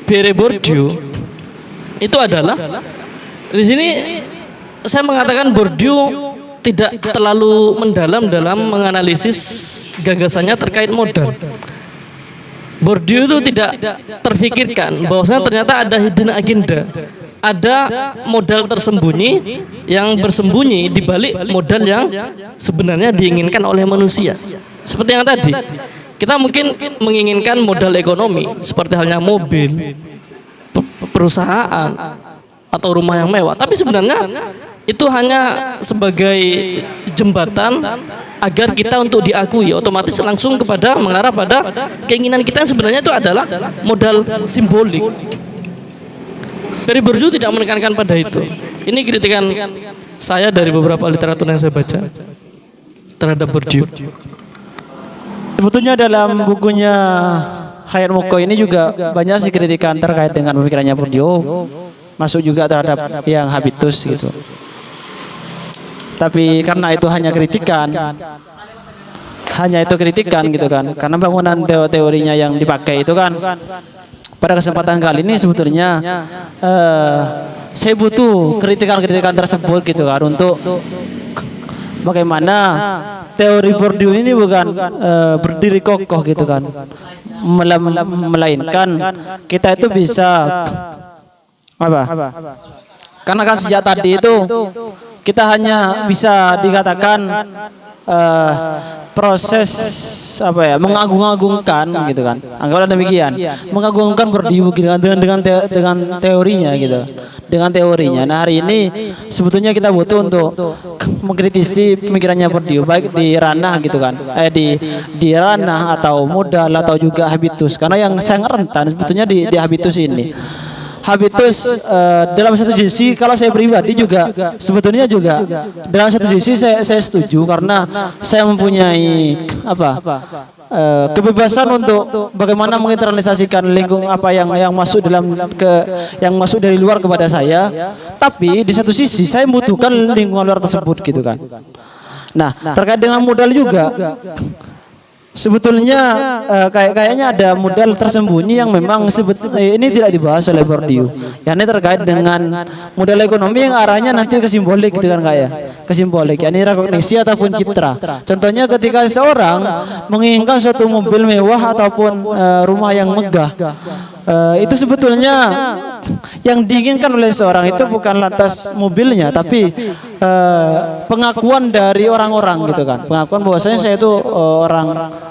Pierre Bourdieu itu adalah, di sini saya mengatakan Bourdieu tidak terlalu mendalam dalam menganalisis gagasannya terkait modal. Bourdieu itu tidak terfikirkan bahwasanya ternyata ada hidden agenda, ada modal tersembunyi yang bersembunyi di balik modal yang sebenarnya diinginkan oleh manusia. Seperti yang tadi, kita mungkin menginginkan modal ekonomi seperti halnya mobil, perusahaan, atau rumah yang mewah, tapi sebenarnya itu hanya sebagai jembatan agar kita untuk diakui, otomatis langsung mengarah pada keinginan kita yang sebenarnya itu adalah modal simbolik. Pierre Bourdieu tidak menekankan pada itu. Ini kritikan saya dari beberapa literatur yang saya baca terhadap Bourdieu. Sebetulnya dalam bukunya Hayat Moko ini juga banyak sih kritikan terkait dengan pemikirannya Bourdieu, masuk juga terhadap yang habitus gitu. Tapi karena itu hanya kritikan gitu kan, karena bangunan teorinya yang dipakai itu kan. Pada kesempatan kali ini sebetulnya saya butuh kritikan-kritikan tersebut gitu kan, untuk bagaimana teori Bourdieu ini bukan berdiri kokoh gitu kan, melainkan kita itu bisa apa? Karena kan sejak tadi itu kita hanya bisa dikatakan proses apa ya, mengagung-agungkan gitu kan, anggaplah demikian, mengagungkan Bourdieu dengan teorinya gitu, dengan teorinya. Nah hari ini sebetulnya kita butuh untuk mengkritisi pemikirannya Bourdieu, baik di ranah gitu kan, di ranah atau modal atau juga habitus, karena yang sangat rentan sebetulnya di habitus ini. Habitus dalam satu sisi, kalau saya pribadi juga sebetulnya juga dalam satu sisi saya setuju, karena saya mempunyai kebebasan untuk bagaimana menginternalisasikan lingkung apa yang masuk yang masuk dari luar kepada saya. Tapi di satu sisi saya membutuhkan lingkungan luar tersebut gitu kan. Nah, terkait dengan modal juga, sebetulnya kayaknya ada modal tersembunyi yang memang ini tidak dibahas oleh Bourdieu. Yang ini terkait dengan modal ekonomi yang arahnya nanti ke simbolik gitu kan, kayak ke simbolik, yakni rekognisi ataupun citra. Contohnya ketika seorang menginginkan suatu mobil mewah ataupun rumah yang megah, itu sebetulnya yang diinginkan oleh seorang itu bukan lantas mobilnya, tapi pengakuan dari orang-orang gitu kan, pengakuan bahwasanya saya itu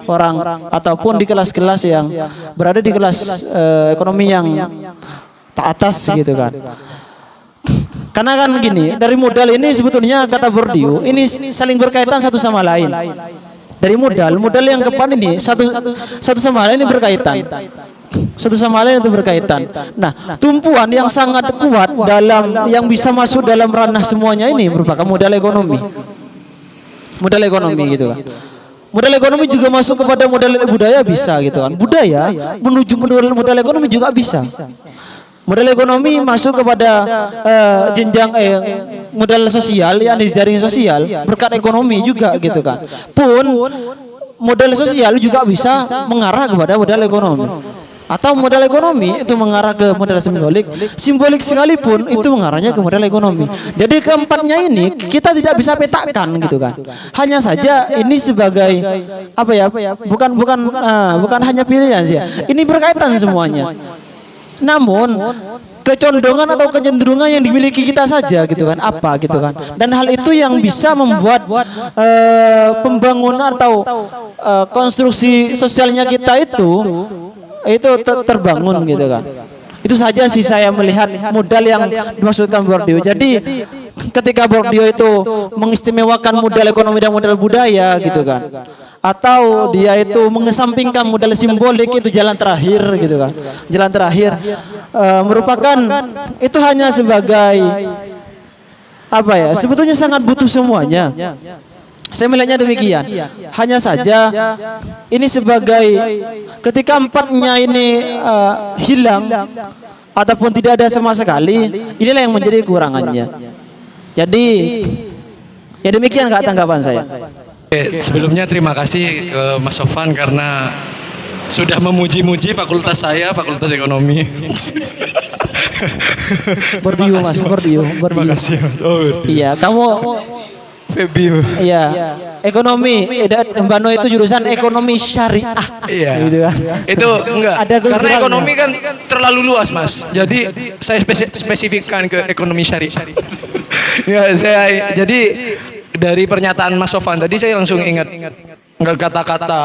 orang ataupun di kelas-kelas yang berada di kelas ekonomi yang tak atas gitu kan. Karena kan gini, dari modal ini sebetulnya kata Bourdieu ini saling berkaitan satu sama lain. Dari modal yang kepan ini satu sama lain ini berkaitan. Satu sama lain itu berkaitan. Nah, tumpuan yang sangat kuat dalam yang bisa masuk dalam ranah semuanya ini merupakan modal ekonomi. Modal ekonomi gitu kan. Modal ekonomi juga masuk kepada modal budaya bisa gitu kan. Budaya menuju modal ekonomi juga bisa. Modal ekonomi masuk kepada jenjang modal sosial, yang di jaring sosial berkat ekonomi juga gitu kan. Pun modal sosial juga bisa mengarah kepada modal ekonomi. Atau modal ekonomi itu mengarah ke modal simbolik sekalipun itu mengarahnya ke modal ekonomi. Jadi keempatnya ini kita tidak bisa petakan gitu kan. Hanya saja ini sebagai bukan hanya pilihan sih. Ini berkaitan semuanya. Namun kecondongan atau kecenderungan yang dimiliki kita saja gitu kan, apa gitu kan. Dan hal itu yang bisa membuat pembangunan atau konstruksi sosialnya kita itu terbangun gitu kan. Itu saja sih saya melihat modal yang dimaksudkan Bourdieu. Jadi ketika Bourdieu itu mengistimewakan modal ekonomi dan modal budaya gitu kan, atau dia itu mengesampingkan modal simbolik, itu jalan terakhir gitu kan. Jalan terakhir merupakan itu hanya sebagai sebetulnya sangat butuh semuanya. Saya melihatnya demikian. Hanya saja ini sebagai ketika empatnya ini hilang ataupun tidak ada sama sekali, inilah yang menjadi kekurangannya. Jadi ya demikian tanggapan saya. Sebelumnya terima kasih ke Mas Sofan karena sudah memuji-muji fakultas saya, Fakultas Ekonomi. Bourdieu Mas, Bourdieu. Makasih Mas. Iya, kamu Febio. Iya, ekonomi. Mbak No itu jurusan ekonomi syariah. Iya. Gitu kan. Itu enggak. Ada karena ekonomi kan terlalu luas, Mas. Jadi saya spesifikkan ke ekonomi syariah. Ya, jadi dari pernyataan Mas Sofan tadi saya langsung ingat kata-kata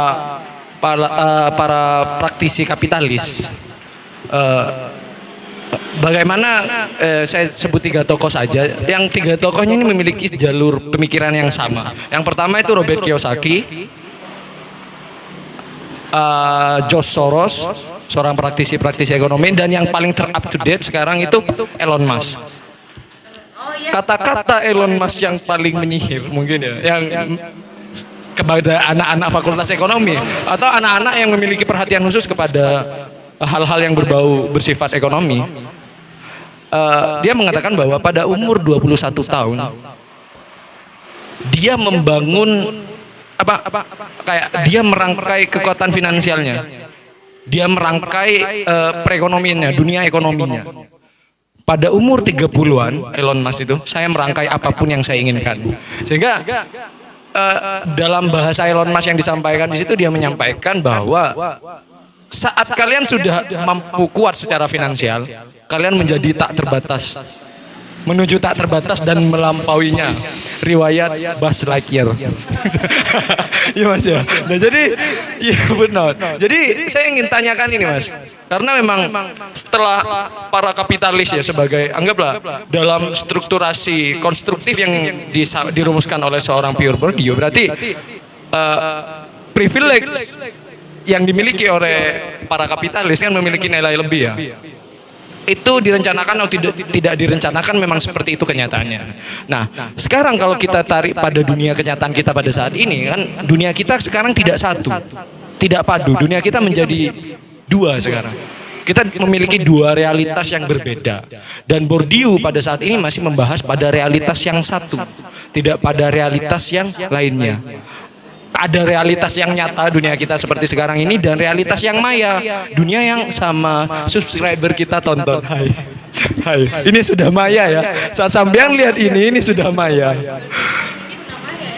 para praktisi kapitalis. Bagaimana saya sebut 3 tokoh saja. Yang 3 tokohnya ini memiliki jalur pemikiran yang sama. Yang pertama itu Robert Kiyosaki, George Soros, seorang praktisi ekonomi, dan yang paling up to date sekarang itu Elon Musk. Kata-kata Elon Musk yang paling menyihir mungkin ya, yang kepada anak-anak fakultas ekonomi atau anak-anak yang memiliki perhatian khusus kepada hal-hal yang bersifat ekonomi. Dia mengatakan bahwa pada umur 21 tahun dia membangun dia merangkai kekuatan finansialnya. Dia merangkai perekonomiannya, dunia ekonominya. Pada umur 30-an Elon Musk itu, saya merangkai apapun yang saya inginkan. Sehingga dalam bahasa Elon Musk yang disampaikan di situ, dia menyampaikan bahwa saat kalian sudah mampu kuat secara finansial, kalian menjadi tak terbatas, menuju tak terbatas dan melampauinya. Riwayat Buzz Lightyear. Iya Mas ya. Nah jadi, iya benar. Jadi saya ingin tanyakan ini Mas, karena memang setelah para kapitalis ya sebagai, anggaplah dalam strukturasi konstruktif yang dirumuskan oleh seorang Pierre Bourdieu, berarti privilege yang dimiliki oleh para kapitalis kan memiliki nilai lebih ya. Itu direncanakan atau tidak direncanakan, memang seperti itu kenyataannya. Nah, sekarang kalau kita tarik pada dunia kenyataan kita pada saat ini, kan dunia kita sekarang tidak satu, tidak padu. Dunia kita menjadi dua sekarang. Kita memiliki dua realitas yang berbeda. Dan Bourdieu pada saat ini masih membahas pada realitas yang satu, tidak pada realitas yang lainnya. Ada realitas yang nyata dunia kita seperti sekarang ini, dan realitas yang maya, dunia yang sama subscriber kita tonton. Hai, ini sudah maya ya. Saat sampean lihat ini sudah maya.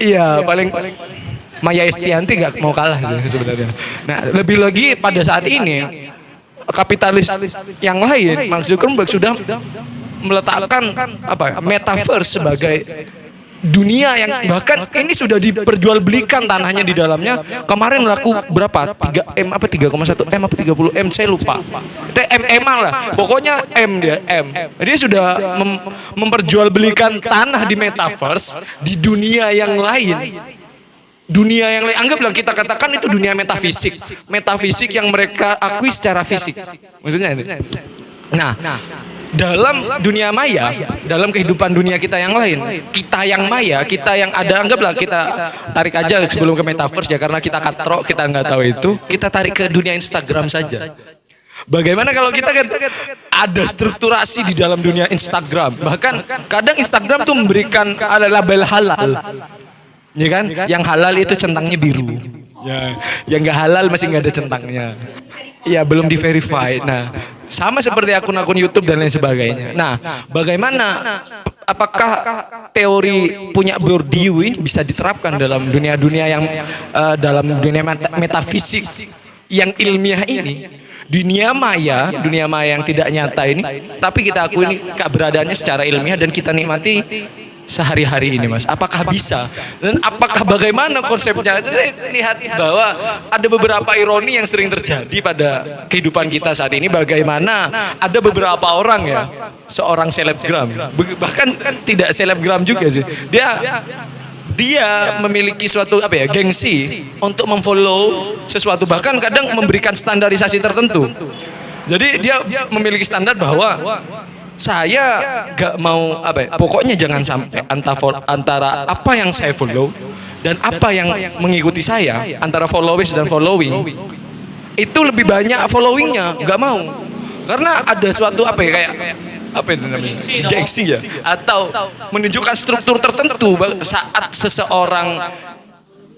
Iya, paling Maya Estianti gak mau kalah sih sebenarnya. Nah, lebih lagi pada saat ini kapitalis yang lain, Mark Zuckerberg sudah meletakkan metaverse sebagai dunia yang bahkan ini sudah diperjualbelikan tanahnya di dalamnya. Kemarin laku berapa? 3M apa 3,1M apa 30M, saya lupa. Itu M lah. Pokoknya M dia, M. Dia sudah memperjualbelikan tanah di metaverse di dunia yang lain. Dunia yang lain, anggaplah kita katakan itu dunia metafisik. Metafisik yang mereka akui secara fisik. Maksudnya ini. Nah, dalam dunia maya, dalam kehidupan dunia kita yang lain, kita yang maya, kita yang ada, anggaplah kita tarik aja sebelum ke metaverse ya, karena kita katrok, kita nggak tahu itu, kita tarik ke dunia Instagram saja. Bagaimana kalau kita kan ada strukturasi di dalam dunia Instagram, bahkan kadang Instagram tuh memberikan label halal, ya kan? Yang halal itu centangnya biru, ya, yang nggak halal masih nggak ada centangnya. Ya belum di-verify. Nah, sama seperti akun-akun YouTube dan lain sebagainya. Nah, bagaimana, apakah teori punya Bourdieu ini bisa diterapkan dalam dunia-dunia yang dalam dunia metafisik yang ilmiah ini? Dunia maya yang tidak nyata ini, tapi kita akui keberadaannya secara ilmiah dan kita nikmati sehari-hari ini Mas. Apakah bisa? Dan apakah bagaimana konsepnya? Saya lihat bahwa ada beberapa ironi yang sering terjadi pada kehidupan kita saat ini. Bagaimana ada beberapa orang ya, seorang selebgram, bahkan tidak selebgram juga sih. Dia memiliki suatu gengsi untuk memfollow sesuatu, bahkan kadang memberikan standarisasi tertentu. Jadi dia memiliki standar bahwa saya gak mau pokoknya jangan sampai antara apa yang saya follow dan apa yang mengikuti saya, antara followers dan following itu lebih banyak followingnya, gak mau, karena ada suatu gengsi ya, atau menunjukkan struktur tertentu. Saat seseorang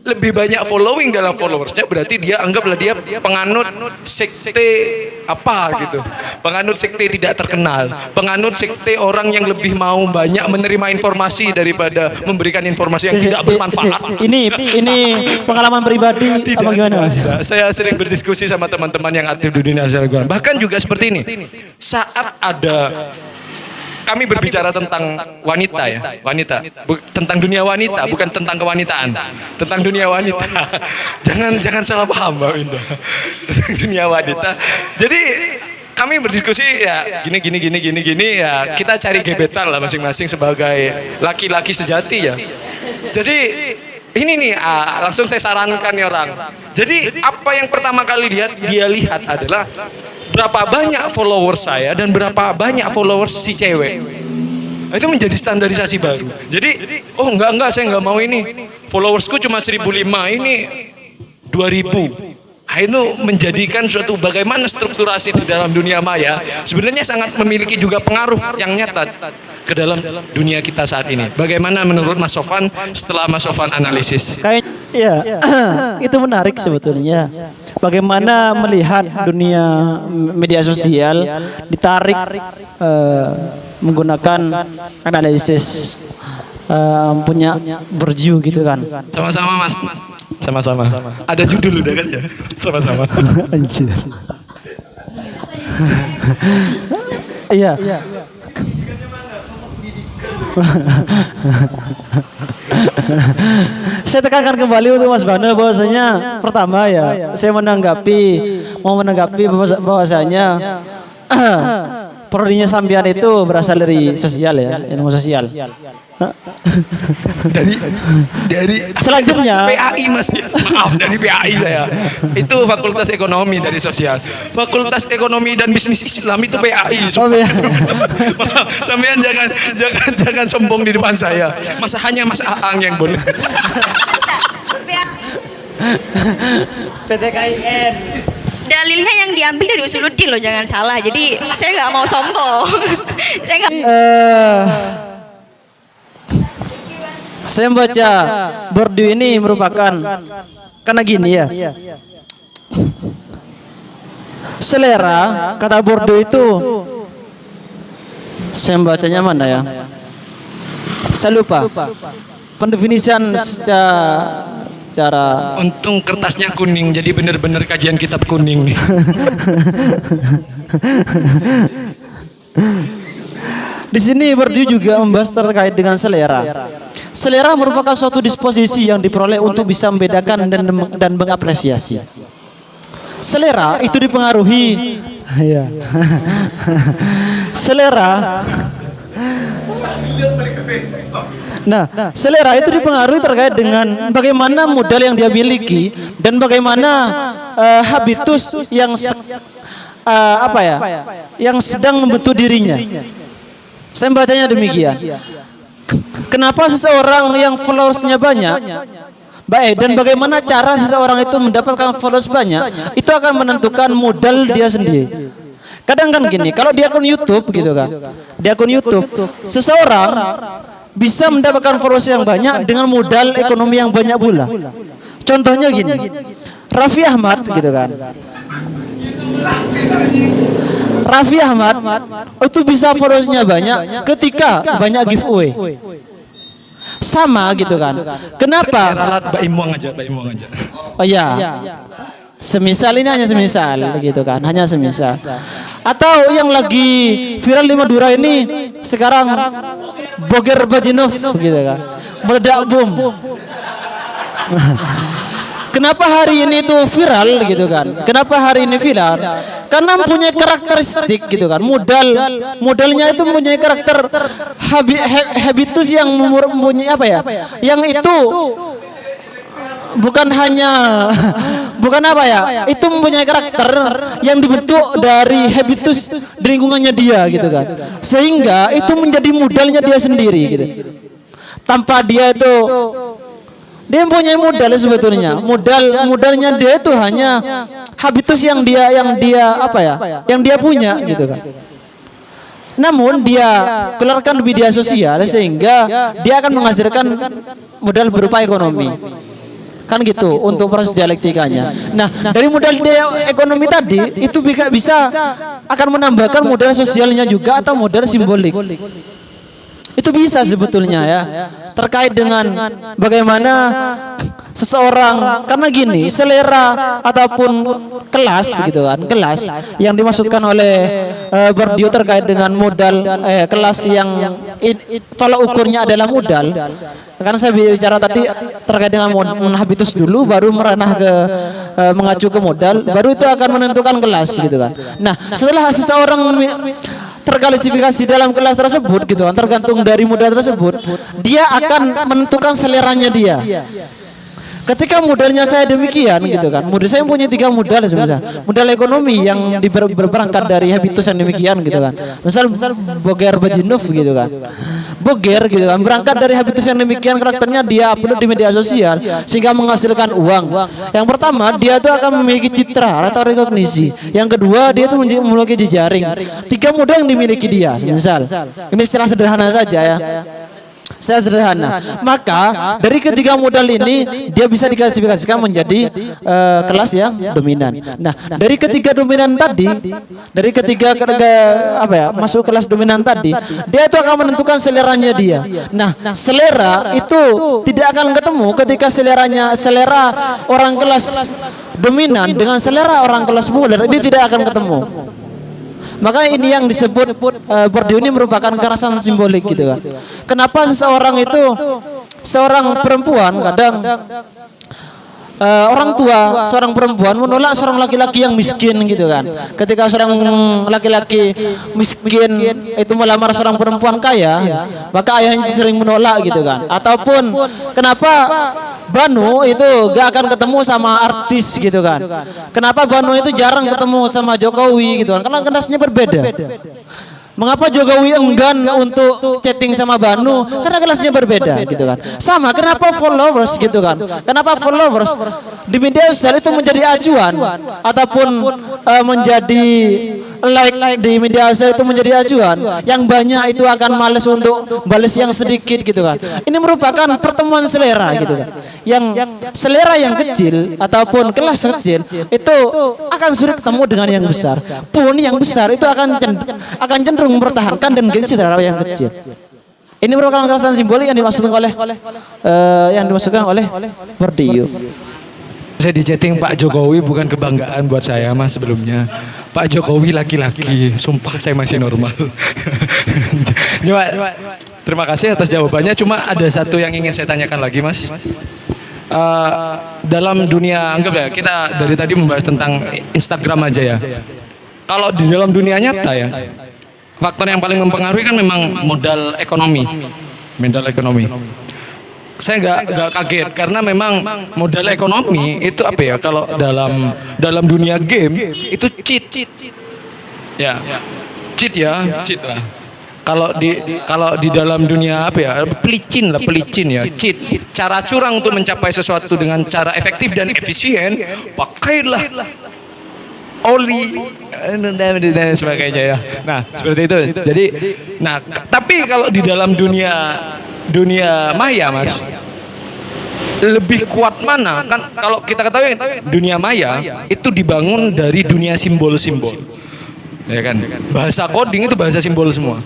lebih banyak following dalam followersnya, berarti dia anggaplah dia penganut sekte apa gitu, penganut sekte tidak terkenal, penganut sekte orang yang lebih mau banyak menerima informasi daripada memberikan informasi yang tidak bermanfaat. Ini pengalaman pribadi apa gimana Mas? Saya sering berdiskusi sama teman-teman yang aktif di dunia selebgram, bahkan juga seperti ini. Saat ada kami berbicara tentang wanita ya, tentang dunia wanita, bukan tentang kewanitaan, tentang dunia wanita. Jangan salah paham Mbak Winda. Dunia wanita. Jadi kami berdiskusi ya gini ya, kita cari gebetan lah masing-masing sebagai laki-laki sejati ya. Jadi ini nih langsung saya sarankan nih orang. Jadi apa yang pertama kali dia lihat adalah berapa banyak followers saya dan berapa banyak followers si cewek. Itu menjadi standarisasi baru. Jadi, oh enggak saya enggak mau ini. Followersku cuma 1.500, ini 2.000. Itu menjadikan suatu bagaimana strukturasi di dalam dunia maya sebenarnya sangat memiliki juga pengaruh yang nyata ke dalam dunia kita saat ini. Bagaimana menurut Mas Sofan setelah Mas Sofan analisis? Iya, itu menarik sebetulnya. Bagaimana melihat dunia media sosial ditarik menggunakan analisis punya berju gitu kan. Sama-sama Mas. Sama-sama. Ada judul udah kan ya? Sama-sama. Anjir. Iya. Saya tekankan kembali untuk Mas Bana bahwasanya pertama ya, saya mau menanggapi bahwasanya prodinya sambian itu berasal dari sosial ya, ilmu sosial. dari Selanjutnya PAI Mas, maaf, dari PAI saya. Itu Fakultas Ekonomi dari Sosial. Fakultas Ekonomi dan Bisnis Islam itu PAI. Oh, iya. Sampean jangan sombong di depan saya. Masa hanya Mas Aang yang boleh. PTKIN. Dalilnya yang diambil dari Usuluddin loh, jangan salah. Jadi saya nggak mau sombong. Saya nggak. Saya membaca Bourdieu ini merupakan karena gini ya. Selera kata Bourdieu itu, saya membacanya mana ya? Saya lupa. Pendefinisian secara Untung kertasnya kuning, jadi benar-benar kajian kitab kuning nih. Di sini Bourdieu juga membahas terkait dengan selera. Selera merupakan suatu disposisi yang diperoleh untuk bisa membedakan dan mengapresiasi. Selera itu dipengaruhi, ya. Selera itu dipengaruhi terkait dengan bagaimana modal yang dia miliki dan bagaimana habitus yang sedang membentuk dirinya. Saya membacanya demikian. Kenapa seseorang yang followersnya banyak, dan bagaimana cara seseorang itu mendapatkan followers banyak, itu akan menentukan modal dia sendiri. Kadang kan gini, kalau di akun YouTube gitu kan, di akun YouTube seseorang bisa mendapatkan followers yang banyak dengan modal ekonomi yang banyak pula. Contohnya gini, Raffi Ahmad gitu kan. Raffi Ahmad itu bisa followersnya banyak ketika banyak giveaway. Sama gitu kan. Kenapa? Ralat Mbak Imuang aja. Oh ya. Semisal ini hanya semisal gitu kan, hanya semisal. Atau yang lagi viral di Madura ini sekarang Boger Bajinov gitu kan. Meledak boom. Kenapa hari ini tuh viral gitu kan? Kenapa hari ini viral? Karena mempunyai karakteristik gitu kan. Modalnya itu mempunyai karakter habitus yang mempunyai apa ya? Yang itu bukan itu mempunyai karakter yang dibentuk dari habitus di lingkungannya dia gitu kan. Sehingga itu menjadi modalnya dia sendiri gitu. Tanpa dia itu dia mempunyai modal sebetulnya. Modalnya dia itu hanya habitus yang dia punya gitu kan. Namun dia keluarkan di media sosial sehingga dia akan menghasilkan modal berupa ekonomi. Kan gitu untuk proses dialektikanya. Nah, dari modal dia ekonomi tadi itu bisa akan menambahkan modal sosialnya juga atau modal simbolik. Itu bisa sebetulnya ya. Terkait dengan bagaimana seseorang, karena gini, selera ataupun kelas gitu kan, kelas yang dimaksudkan oleh Bourdieu terkait dengan modal kelas yang tolak ukurnya adalah modal. Karena saya bicara tadi terkait dengan habitus dulu, baru meranah ke mengacu ke modal, baru itu akan menentukan kelas gitu kan. Nah, setelah seseorang terklasifikasi dalam kelas tersebut gitu kan, tergantung dari modal tersebut, dia akan menentukan seleranya dia. Ketika modalnya saya demikian gitu kan, modal saya punya 3 modal sebenarnya. Modal ekonomi yang berberangkat dari habitus yang demikian gitu kan. Misal Boger Bajinov gitu kan. Boger gitu kan, berangkat dari habitus yang demikian, karakternya dia upload di media sosial sehingga menghasilkan uang. Yang pertama, dia itu akan memiliki citra atau rekognisi. Yang kedua, dia itu memiliki jejaring. 3 modal yang dimiliki dia. Misal, ini secara sederhana saja ya. Saya sederhana. Maka dari ketiga modal ini dia bisa diklasifikasikan menjadi kelas yang dominan. Nah, dari ketiga dominan tadi, dari ketiga masuk kelas dominan tadi, dia itu akan menentukan seleranya dia. Nah, selera itu tidak akan ketemu ketika selera orang kelas dominan dengan selera orang kelas populer, ini tidak akan ketemu. Maka ini yang disebut Bourdieu ini merupakan kekerasan simbolik gitu kan. Kenapa seorang perempuan kadang orang tua seorang perempuan menolak seorang laki-laki yang miskin gitu kan. Ketika seorang laki-laki miskin itu melamar seorang perempuan kaya, maka ayahnya sering menolak gitu kan. Ataupun kenapa Banu itu gak akan ketemu sama artis gitu kan. Kenapa Banu itu jarang ketemu sama Jokowi gitu kan. Karena kelasnya berbeda. Mengapa Jokowi enggan untuk chatting sama Banu? Karena kelasnya berbeda gitu kan. Sama, kenapa followers gitu kan? Kenapa followers di media sosial itu menjadi acuan ataupun menjadi like di media sosial itu menjadi acuan? Yang banyak itu akan males untuk balas yang sedikit gitu kan. Ini merupakan pertemuan selera gitu kan. Yang selera yang kecil ataupun kelas kecil itu akan sulit ketemu dengan yang besar. Pun yang besar itu akan cenderung mempertahankan dan gengsi terhadap yang kecil. Ini merupakan kekerasan simbolik yang dimaksudkan oleh Bourdieu. Saya di chatting Pak Jokowi bukan kebanggaan buat saya mas sebelumnya. Pak Jokowi laki-laki, sumpah saya masih normal. Terima kasih atas jawabannya. Cuma ada satu yang ingin saya tanyakan lagi mas. Dalam dunia, anggap ya kita dari tadi membahas tentang Instagram aja ya. Kalau di dalam dunia nyata ya, faktor yang paling mempengaruhi kan memang modal ekonomi. Saya nggak kaget karena memang modal ekonomi itu apa ya, kalau dalam dunia game itu cheat ya, cheat lah. Kalau di dalam dunia apa ya, pelicin ya, cheat, cara curang untuk mencapai sesuatu dengan cara efektif dan efisien, pakailah oli dan sebagainya ya. Nah, seperti itu. Jadi, tapi kalau di dalam dunia maya, Mas, lebih kuat mana? Kan kalau kita ketahui dunia maya itu dibangun dari dunia simbol-simbol. Ya kan? Bahasa coding itu bahasa simbol semua.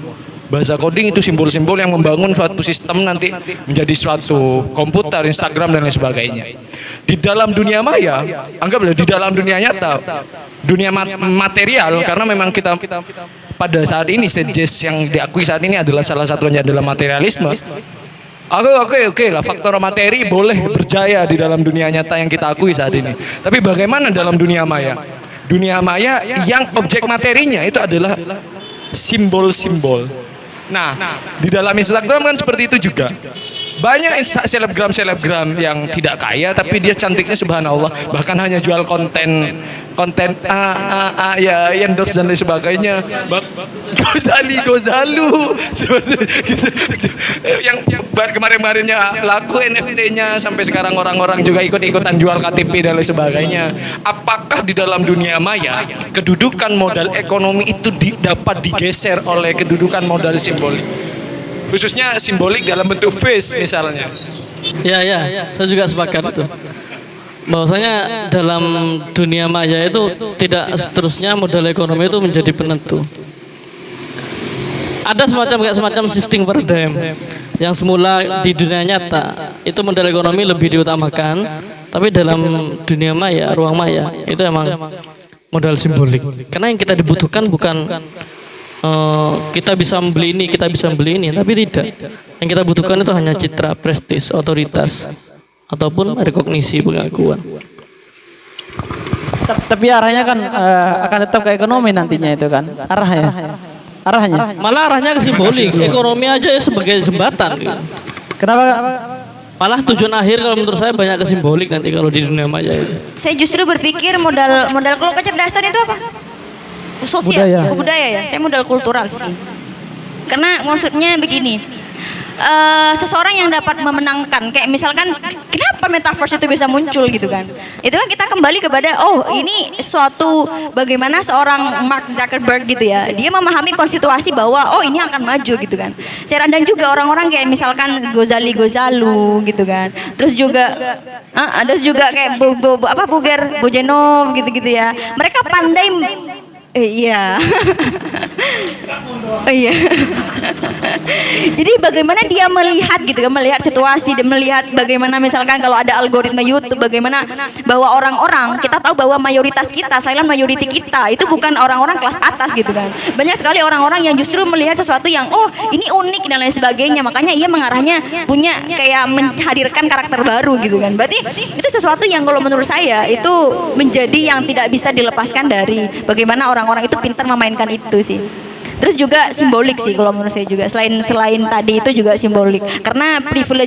Bahasa coding itu simbol-simbol yang membangun suatu sistem nanti menjadi suatu komputer, Instagram dan lain sebagainya. Di dalam dunia maya, anggaplah di dalam dunia nyata, dunia material, karena memang kita pada saat ini suggest yang diakui saat ini adalah salah satunya adalah materialisme. Oke lah, faktor materi boleh berjaya di dalam dunia nyata yang kita akui saat ini. Tapi bagaimana dalam dunia maya? Dunia maya yang objek materinya itu adalah simbol-simbol. Nah, di dalam Instagram kan seperti itu juga. Banyak selebgram yang tidak kaya tapi dia cantiknya subhanallah, bahkan hanya jual konten ya endorse dan lain sebagainya. Gozalu yang kemarin-kemarinnya laku NFT-nya sampai sekarang orang-orang juga ikut-ikutan jual KTP dan lain sebagainya. Apakah di dalam dunia maya kedudukan modal ekonomi itu dapat digeser oleh kedudukan modal simbolik? Khususnya simbolik dalam bentuk face misalnya. Ya, saya juga sepakat itu. Bahwasanya dalam dunia maya itu tidak seterusnya modal ekonomi itu menjadi penentu. Ada semacam shifting paradigm yang semula di dunia nyata itu modal ekonomi lebih diutamakan, tapi dalam dunia maya, ruang maya itu emang modal simbolik. Karena yang kita dibutuhkan bukan kita bisa membeli ini, tapi tidak. Yang kita butuhkan itu hanya citra, prestis, otoritas, ataupun rekognisi, pengakuan. Tapi arahnya kan akan tetap ke ekonomi nantinya itu kan. Arahnya. Malah arahnya ke simbolik. Ekonomi aja ya sebagai jembatan. Gitu. Kenapa? Malah tujuan akhir kalau menurut saya banyak ke simbolik nanti kalau di dunia maya itu. Saya justru berpikir modal kalau kecerdasan itu apa? Sosial, budaya ya. Saya modal kultural sih. Karena maksudnya begini, seseorang yang dapat memenangkan, kayak misalkan Kenapa metaverse itu bisa muncul gitu kan? Itu kan kita kembali kepada ini suatu bagaimana seorang Mark Zuckerberg gitu ya. Dia memahami konstitusi bahwa ini akan maju gitu kan. Dan juga orang-orang kayak misalkan Gozali Gozalu gitu kan. Terus juga ada juga kayak Buger Bojenov gitu-gitu ya. Mereka pandai iya. Iya. Jadi bagaimana dia melihat gitu kan, melihat situasi dan melihat bagaimana misalkan kalau ada algoritma YouTube, bagaimana bahwa orang-orang, kita tahu bahwa mayoritas kita, silent majority kita itu bukan orang-orang kelas atas gitu kan. Banyak sekali orang-orang yang justru melihat sesuatu yang ini unik dan lain sebagainya. Makanya ia mengarahnya punya kayak menghadirkan karakter baru gitu kan. Berarti itu sesuatu yang kalau menurut saya itu menjadi yang tidak bisa dilepaskan dari bagaimana orang-orang itu pintar memainkan itu sih. Terus juga simbolik sih kalau menurut saya juga, selain tadi itu juga simbolik karena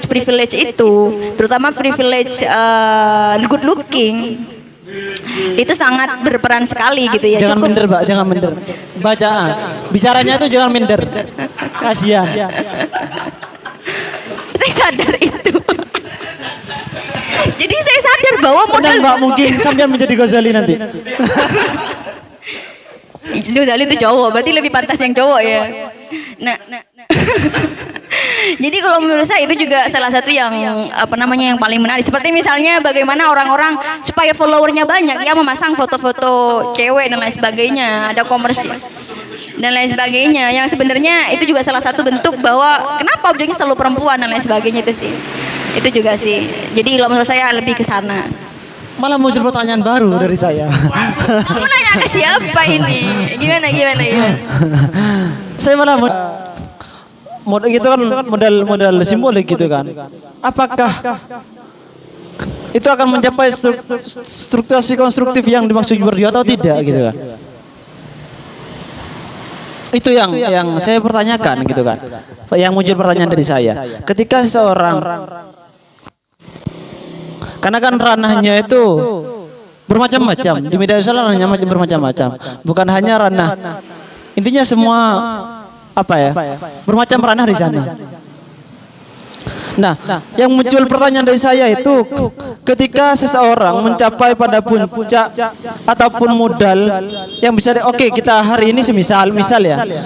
privilege itu terutama privilege good looking itu sangat berperan sekali gitu ya. Jangan minder, Mbak, jangan minder. Bacaan bicaranya itu jangan minder. Kasihan. Saya sadar itu. Jadi saya sadar bahwa modal Mbak, mungkin sampean menjadi Ghazali nanti. Ghazali itu cowok, berarti lebih pantas yang cowok ya. Nah. Jadi kalau menurut saya itu juga salah satu yang yang paling menarik. Seperti misalnya bagaimana orang-orang supaya followernya banyak, ya memasang foto-foto cewek dan lain sebagainya, ada komersial dan lain sebagainya. Yang sebenarnya itu juga salah satu bentuk bahwa kenapa objeknya selalu perempuan dan lain sebagainya itu sih. Itu juga sih. Jadi kalau menurut saya lebih ke sana. Malah muncul pertanyaan baru dari saya. Kamu nanya ke siapa ini? Gimana? Saya malah model gitu kan, modal simbolik gitu kan. Apakah itu akan mencapai strukturasi konstruktif yang dimaksud berdua atau tidak gitu kan? Itu yang saya pertanyakan gitu kan. Yang muncul pertanyaan dari saya. Ketika seseorang, karena kan ranahnya itu bermacam-macam di media sosial, ranahnya bermacam-macam. Bukan hanya ranah, intinya semua bermacam ranah di sana. Nah, yang muncul pertanyaan dari saya itu ketika seseorang mencapai pada puncak ataupun modal yang bisa kita hari ini misal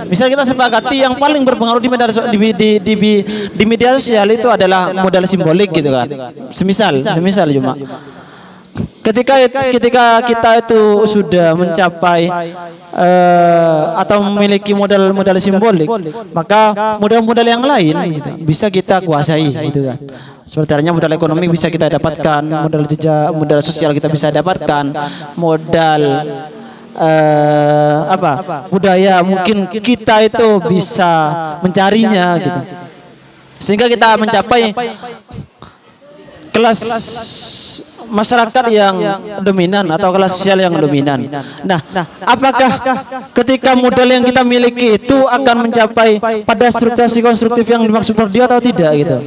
kita sepakati yang paling berpengaruh di media sosial itu adalah modal simbolik gitu kan. Semisal cuma ketika kita itu sudah mencapai atau memiliki modal simbolik, maka modal yang lain gitu, bisa kita kuasai gitu kan. Seperti halnya modal ekonomi bisa kita dapatkan, modal sosial kita bisa dapatkan, modal budaya mungkin kita itu bisa mencarinya gitu. Sehingga kita mencapai kelas masyarakat yang dominan atau kelas sosial yang dominan. Nah, apakah ketika modal yang kita miliki itu akan mencapai pada strukturasi konstruktif yang dimaksud dia atau tidak gitu?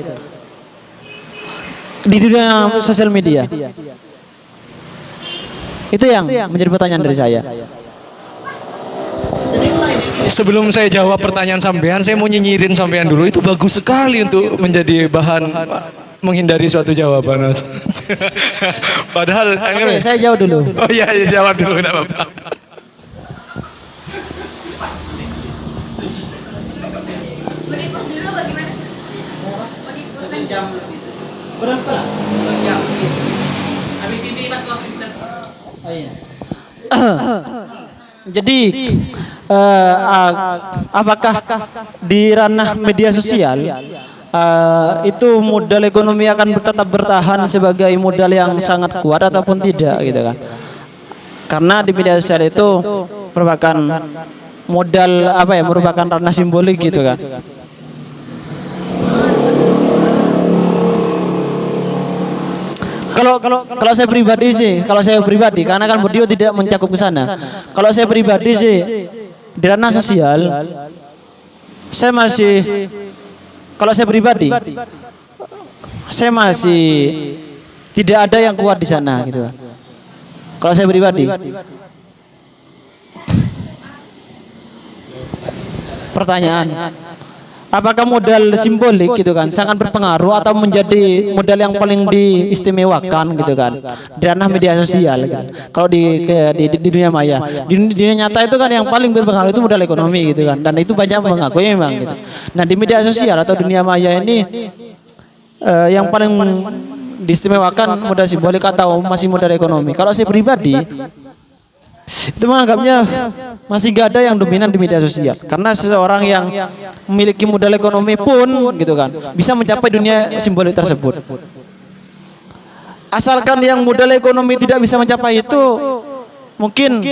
Di dunia sosial media. Itu yang menjadi pertanyaan dari saya. Sebelum saya jawab pertanyaan sampean, saya mau nyinyirin sampean dulu. Itu bagus sekali untuk menjadi bahan menghindari suatu jawaban. Padahal saya jawab dulu. Oh iya, jawab dulu, enggak apa-apa. Jadi apakah di ranah media sosial itu modal ekonomi akan tetap bertahan sebagai modal yang sangat kuat ataupun tidak gitu kan? Karena di media sosial itu merupakan modal merupakan ranah simbolik gitu kan. Kalau saya pribadi karena kan beliau tidak mencakup ke sana. Kalau saya pribadi sih di ranah sosial saya masih tidak ada yang kuat di sana gitu. Kalau saya pribadi. Pertanyaan, apakah modal simbolik gitu kan sangat berpengaruh atau menjadi modal yang paling diistimewakan gitu kan di ranah media sosial gitu. Kalau di dunia maya, di dunia nyata itu kan yang paling berpengaruh itu modal ekonomi gitu kan, dan itu banyak mengakui memang gitu. Nah di media sosial atau dunia maya ini yang paling diistimewakan modal simbolik atau masih modal ekonomi. Kalau saya pribadi itu menganggapnya masih gak ada yang dominan di media sosial, karena seseorang yang memiliki modal ekonomi pun gitu kan bisa mencapai dunia simbolik tersebut. Asalkan yang modal ekonomi tidak bisa mencapai itu, mungkin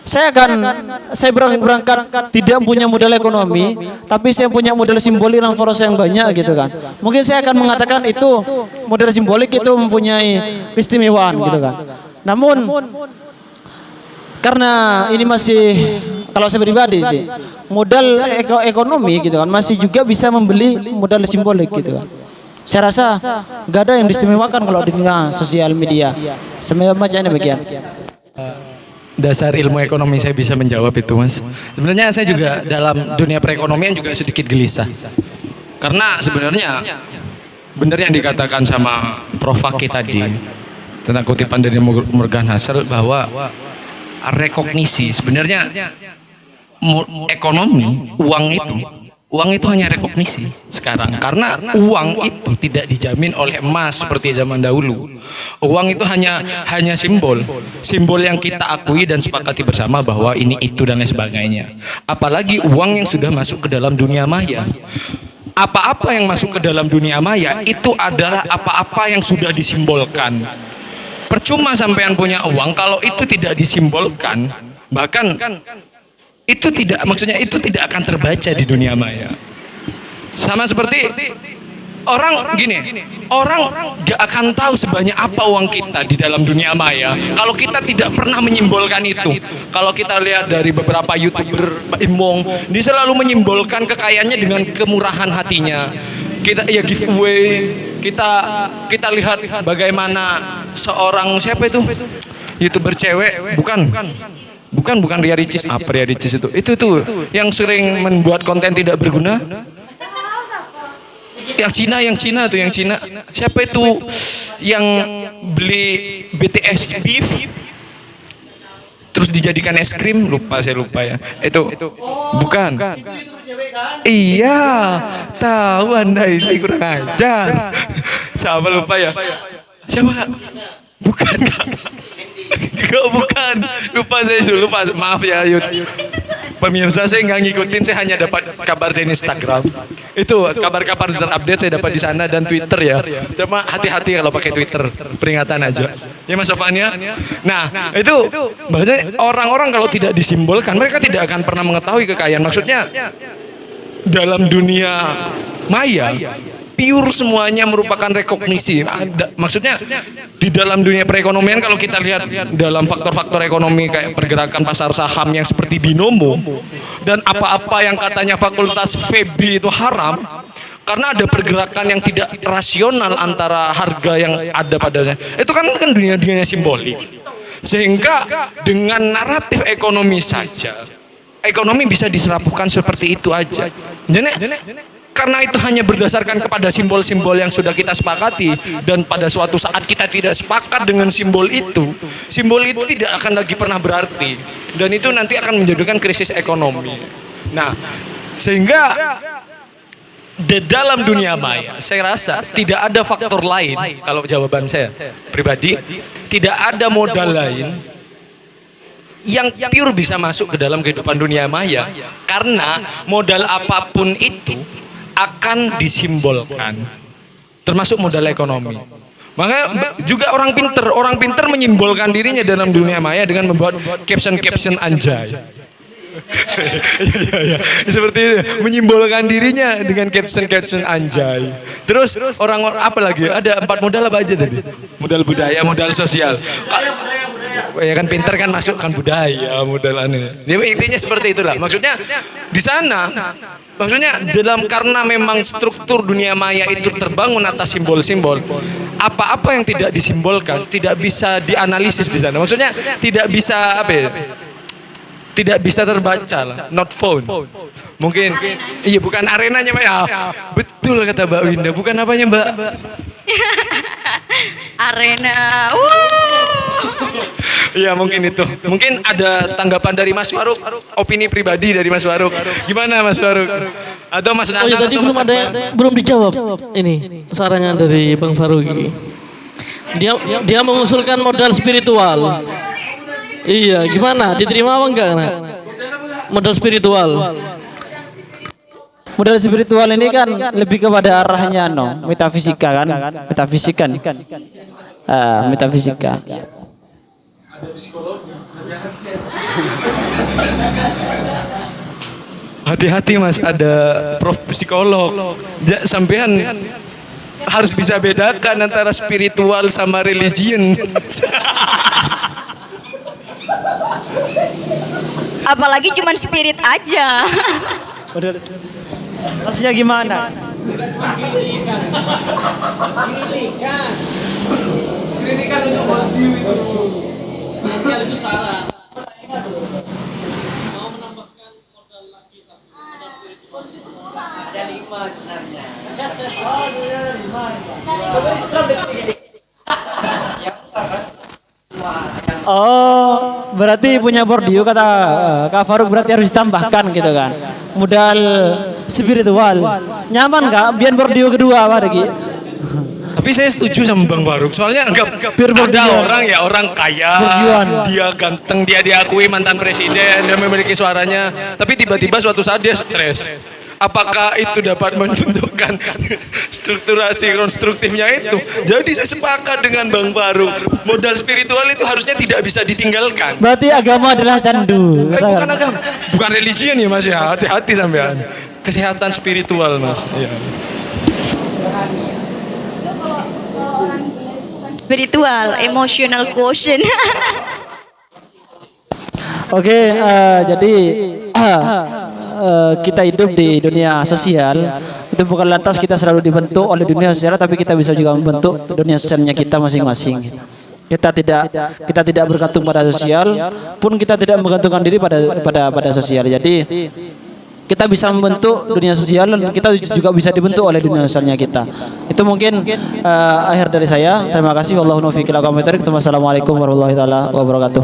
saya berangkat tidak punya modal ekonomi, tapi saya punya modal simbolik dan followers yang banyak gitu kan. Mungkin saya akan mengatakan itu modal simbolik itu mempunyai keistimewaan gitu kan. Namun karena ini masih, kalau saya pribadi sih, modal ekonomi gitu kan masih juga bisa membeli modal simbolik gitu kan. Saya rasa gak ada yang diistimewakan kalau di dunia sosial media. Semacamnya bagian. Dasar ilmu ekonomi saya bisa menjawab itu, Mas. Sebenarnya saya juga dalam dunia perekonomian juga sedikit gelisah. Karena sebenarnya benar yang dikatakan sama Prof. Fakih tadi tentang kutipan dari Morgan Housel bahwa rekognisi sebenarnya ekonomi uang itu hanya rekognisi sekarang, karena uang itu tidak dijamin oleh emas seperti zaman dahulu. Uang itu hanya simbol yang kita akui dan sepakati bersama bahwa ini itu dan lain sebagainya. Apalagi uang yang sudah masuk ke dalam dunia maya. Apa-apa yang masuk ke dalam dunia maya itu adalah apa-apa yang sudah disimbolkan. Percuma sampean punya uang kalau itu tidak disimbolkan, bahkan itu tidak, maksudnya itu tidak akan terbaca di dunia maya. Sama seperti orang gini, orang gak akan tahu sebanyak apa uang kita di dalam dunia maya kalau kita tidak pernah menyimbolkan itu. Kalau kita lihat dari beberapa YouTuber Imong, dia selalu menyimbolkan kekayaannya dengan kemurahan hatinya. Kita ya giveaway, kita lihat bagaimana seorang siapa itu YouTuber cewek, bukan Ria Ricis, apa Ria Ricis itu tuh yang sering membuat konten tidak berguna. Yang Cina siapa itu yang beli BTS beef terus dijadikan es krim, saya lupa ya itu bukan. Iya, tahu Anda ini kurang ajar. Siapa lupa ya? Siapa? Bukan. Bukan. Lupa. Maaf ya, pemirsa, saya nggak ngikutin, saya hanya dapat kabar dari Instagram. Itu kabar-kabar terupdate saya dapat di sana dan Twitter ya. Cuma hati-hati kalau pakai Twitter, peringatan aja. Ya Mas Sofania. Nah, itu bahasanya orang-orang kalau tidak disimbolkan, mereka tidak akan pernah mengetahui kekayaan. Maksudnya dalam dunia maya pure semuanya merupakan rekognisi. Maksudnya di dalam dunia perekonomian kalau kita lihat dalam faktor-faktor ekonomi kayak pergerakan pasar saham yang seperti binomo dan apa-apa yang katanya fakultas FEB itu haram karena ada pergerakan yang tidak rasional antara harga yang ada padanya. Itu kan dunia-dunia simbolik. Sehingga dengan naratif ekonomi saja, ekonomi bisa diserapukan seperti itu aja. Jadi karena itu hanya berdasarkan kepada simbol-simbol yang sudah kita sepakati, dan pada suatu saat kita tidak sepakat dengan simbol itu tidak akan lagi pernah berarti, dan itu nanti akan menjadikan krisis ekonomi. Nah, sehingga di dalam dunia maya saya rasa tidak ada faktor lain, kalau jawaban saya pribadi tidak ada modal lain yang pure bisa masuk ke dalam kehidupan dunia maya, karena modal apapun itu akan disimbolkan, termasuk modal ekonomi. Makanya juga orang pinter menyimbolkan dirinya dalam dunia maya dengan membuat caption anjay. Ya. Seperti itu, menyimbolkan dirinya dengan caption anjay. Terus orang apa lagi? Ada 4 modal apa aja tadi? Modal budaya, modal sosial. Ya kan pinter kan masukkan budaya, modal aneh. Intinya seperti itulah. Maksudnya di sana, maksudnya karena memang struktur dunia maya itu terbangun atas simbol-simbol. Apa-apa yang tidak disimbolkan tidak bisa dianalisis di sana. Maksudnya tidak bisa tidak bisa terbaca lah, not found. Mungkin iya bukan arenanya Mbak ya. Betul kata Mbak Winda, bukan apanya Mbak? Arena. Iya mungkin itu. Mungkin ada tanggapan dari Mas Faruk, opini pribadi dari Mas Faruk. Gimana Mas Faruk? Atau Mas Oh Nanang ya tadi atau belum Mas ada belum dijawab ini sarannya dari Bang Faruqi. Dia mengusulkan modal spiritual. Iya, gimana? Diterima apa enggak? Nak? Modal spiritual. Modal spiritual ini kan lebih kepada arahnya metafisika kan, metafisikan. Metafisika. hati-hati Mas, ada prof psikolog. Sampean harus bisa bedakan antara spiritual sama religion. Apalagi cuman spirit aja. Maksudnya gimana? Kritikan untuk body itu. Oh, berarti punya bordiu kata Kak Faruk, berarti harus ditambahkan gitu kan. Modal spiritual. Nyaman nggak? Biar bordiu kedua apa lagi? Tapi saya setuju sama Bang Faruk. Soalnya enggak ada orang ya, orang kaya, dia ganteng, dia diakui mantan presiden, dia memiliki suaranya, tapi tiba-tiba suatu saat dia stres. Apakah itu dapat menentukan strukturasi konstruktifnya itu? Jadi saya sepakat dengan Bang Faruk. Modal spiritual itu harusnya tidak bisa ditinggalkan. Berarti agama adalah candu. Bukan agama, bukan religion ya Mas ya. Hati-hati sampean. Kesehatan spiritual Mas. Ya. Spiritual, emotional quotient. Oke, jadi kita hidup di dunia sosial. Itu bukan lantas kita selalu dibentuk oleh dunia sosial, tapi kita bisa juga membentuk dunia sosialnya kita masing-masing. Kita tidak bergantung pada sosial, pun kita tidak menggantungkan diri pada sosial. Jadi kita bisa membentuk dunia sosial dan kita juga bisa dibentuk oleh dunia sosialnya kita. Itu mungkin akhir dari saya. Terima kasih. Wassalamualaikum warahmatullahi wabarakatuh.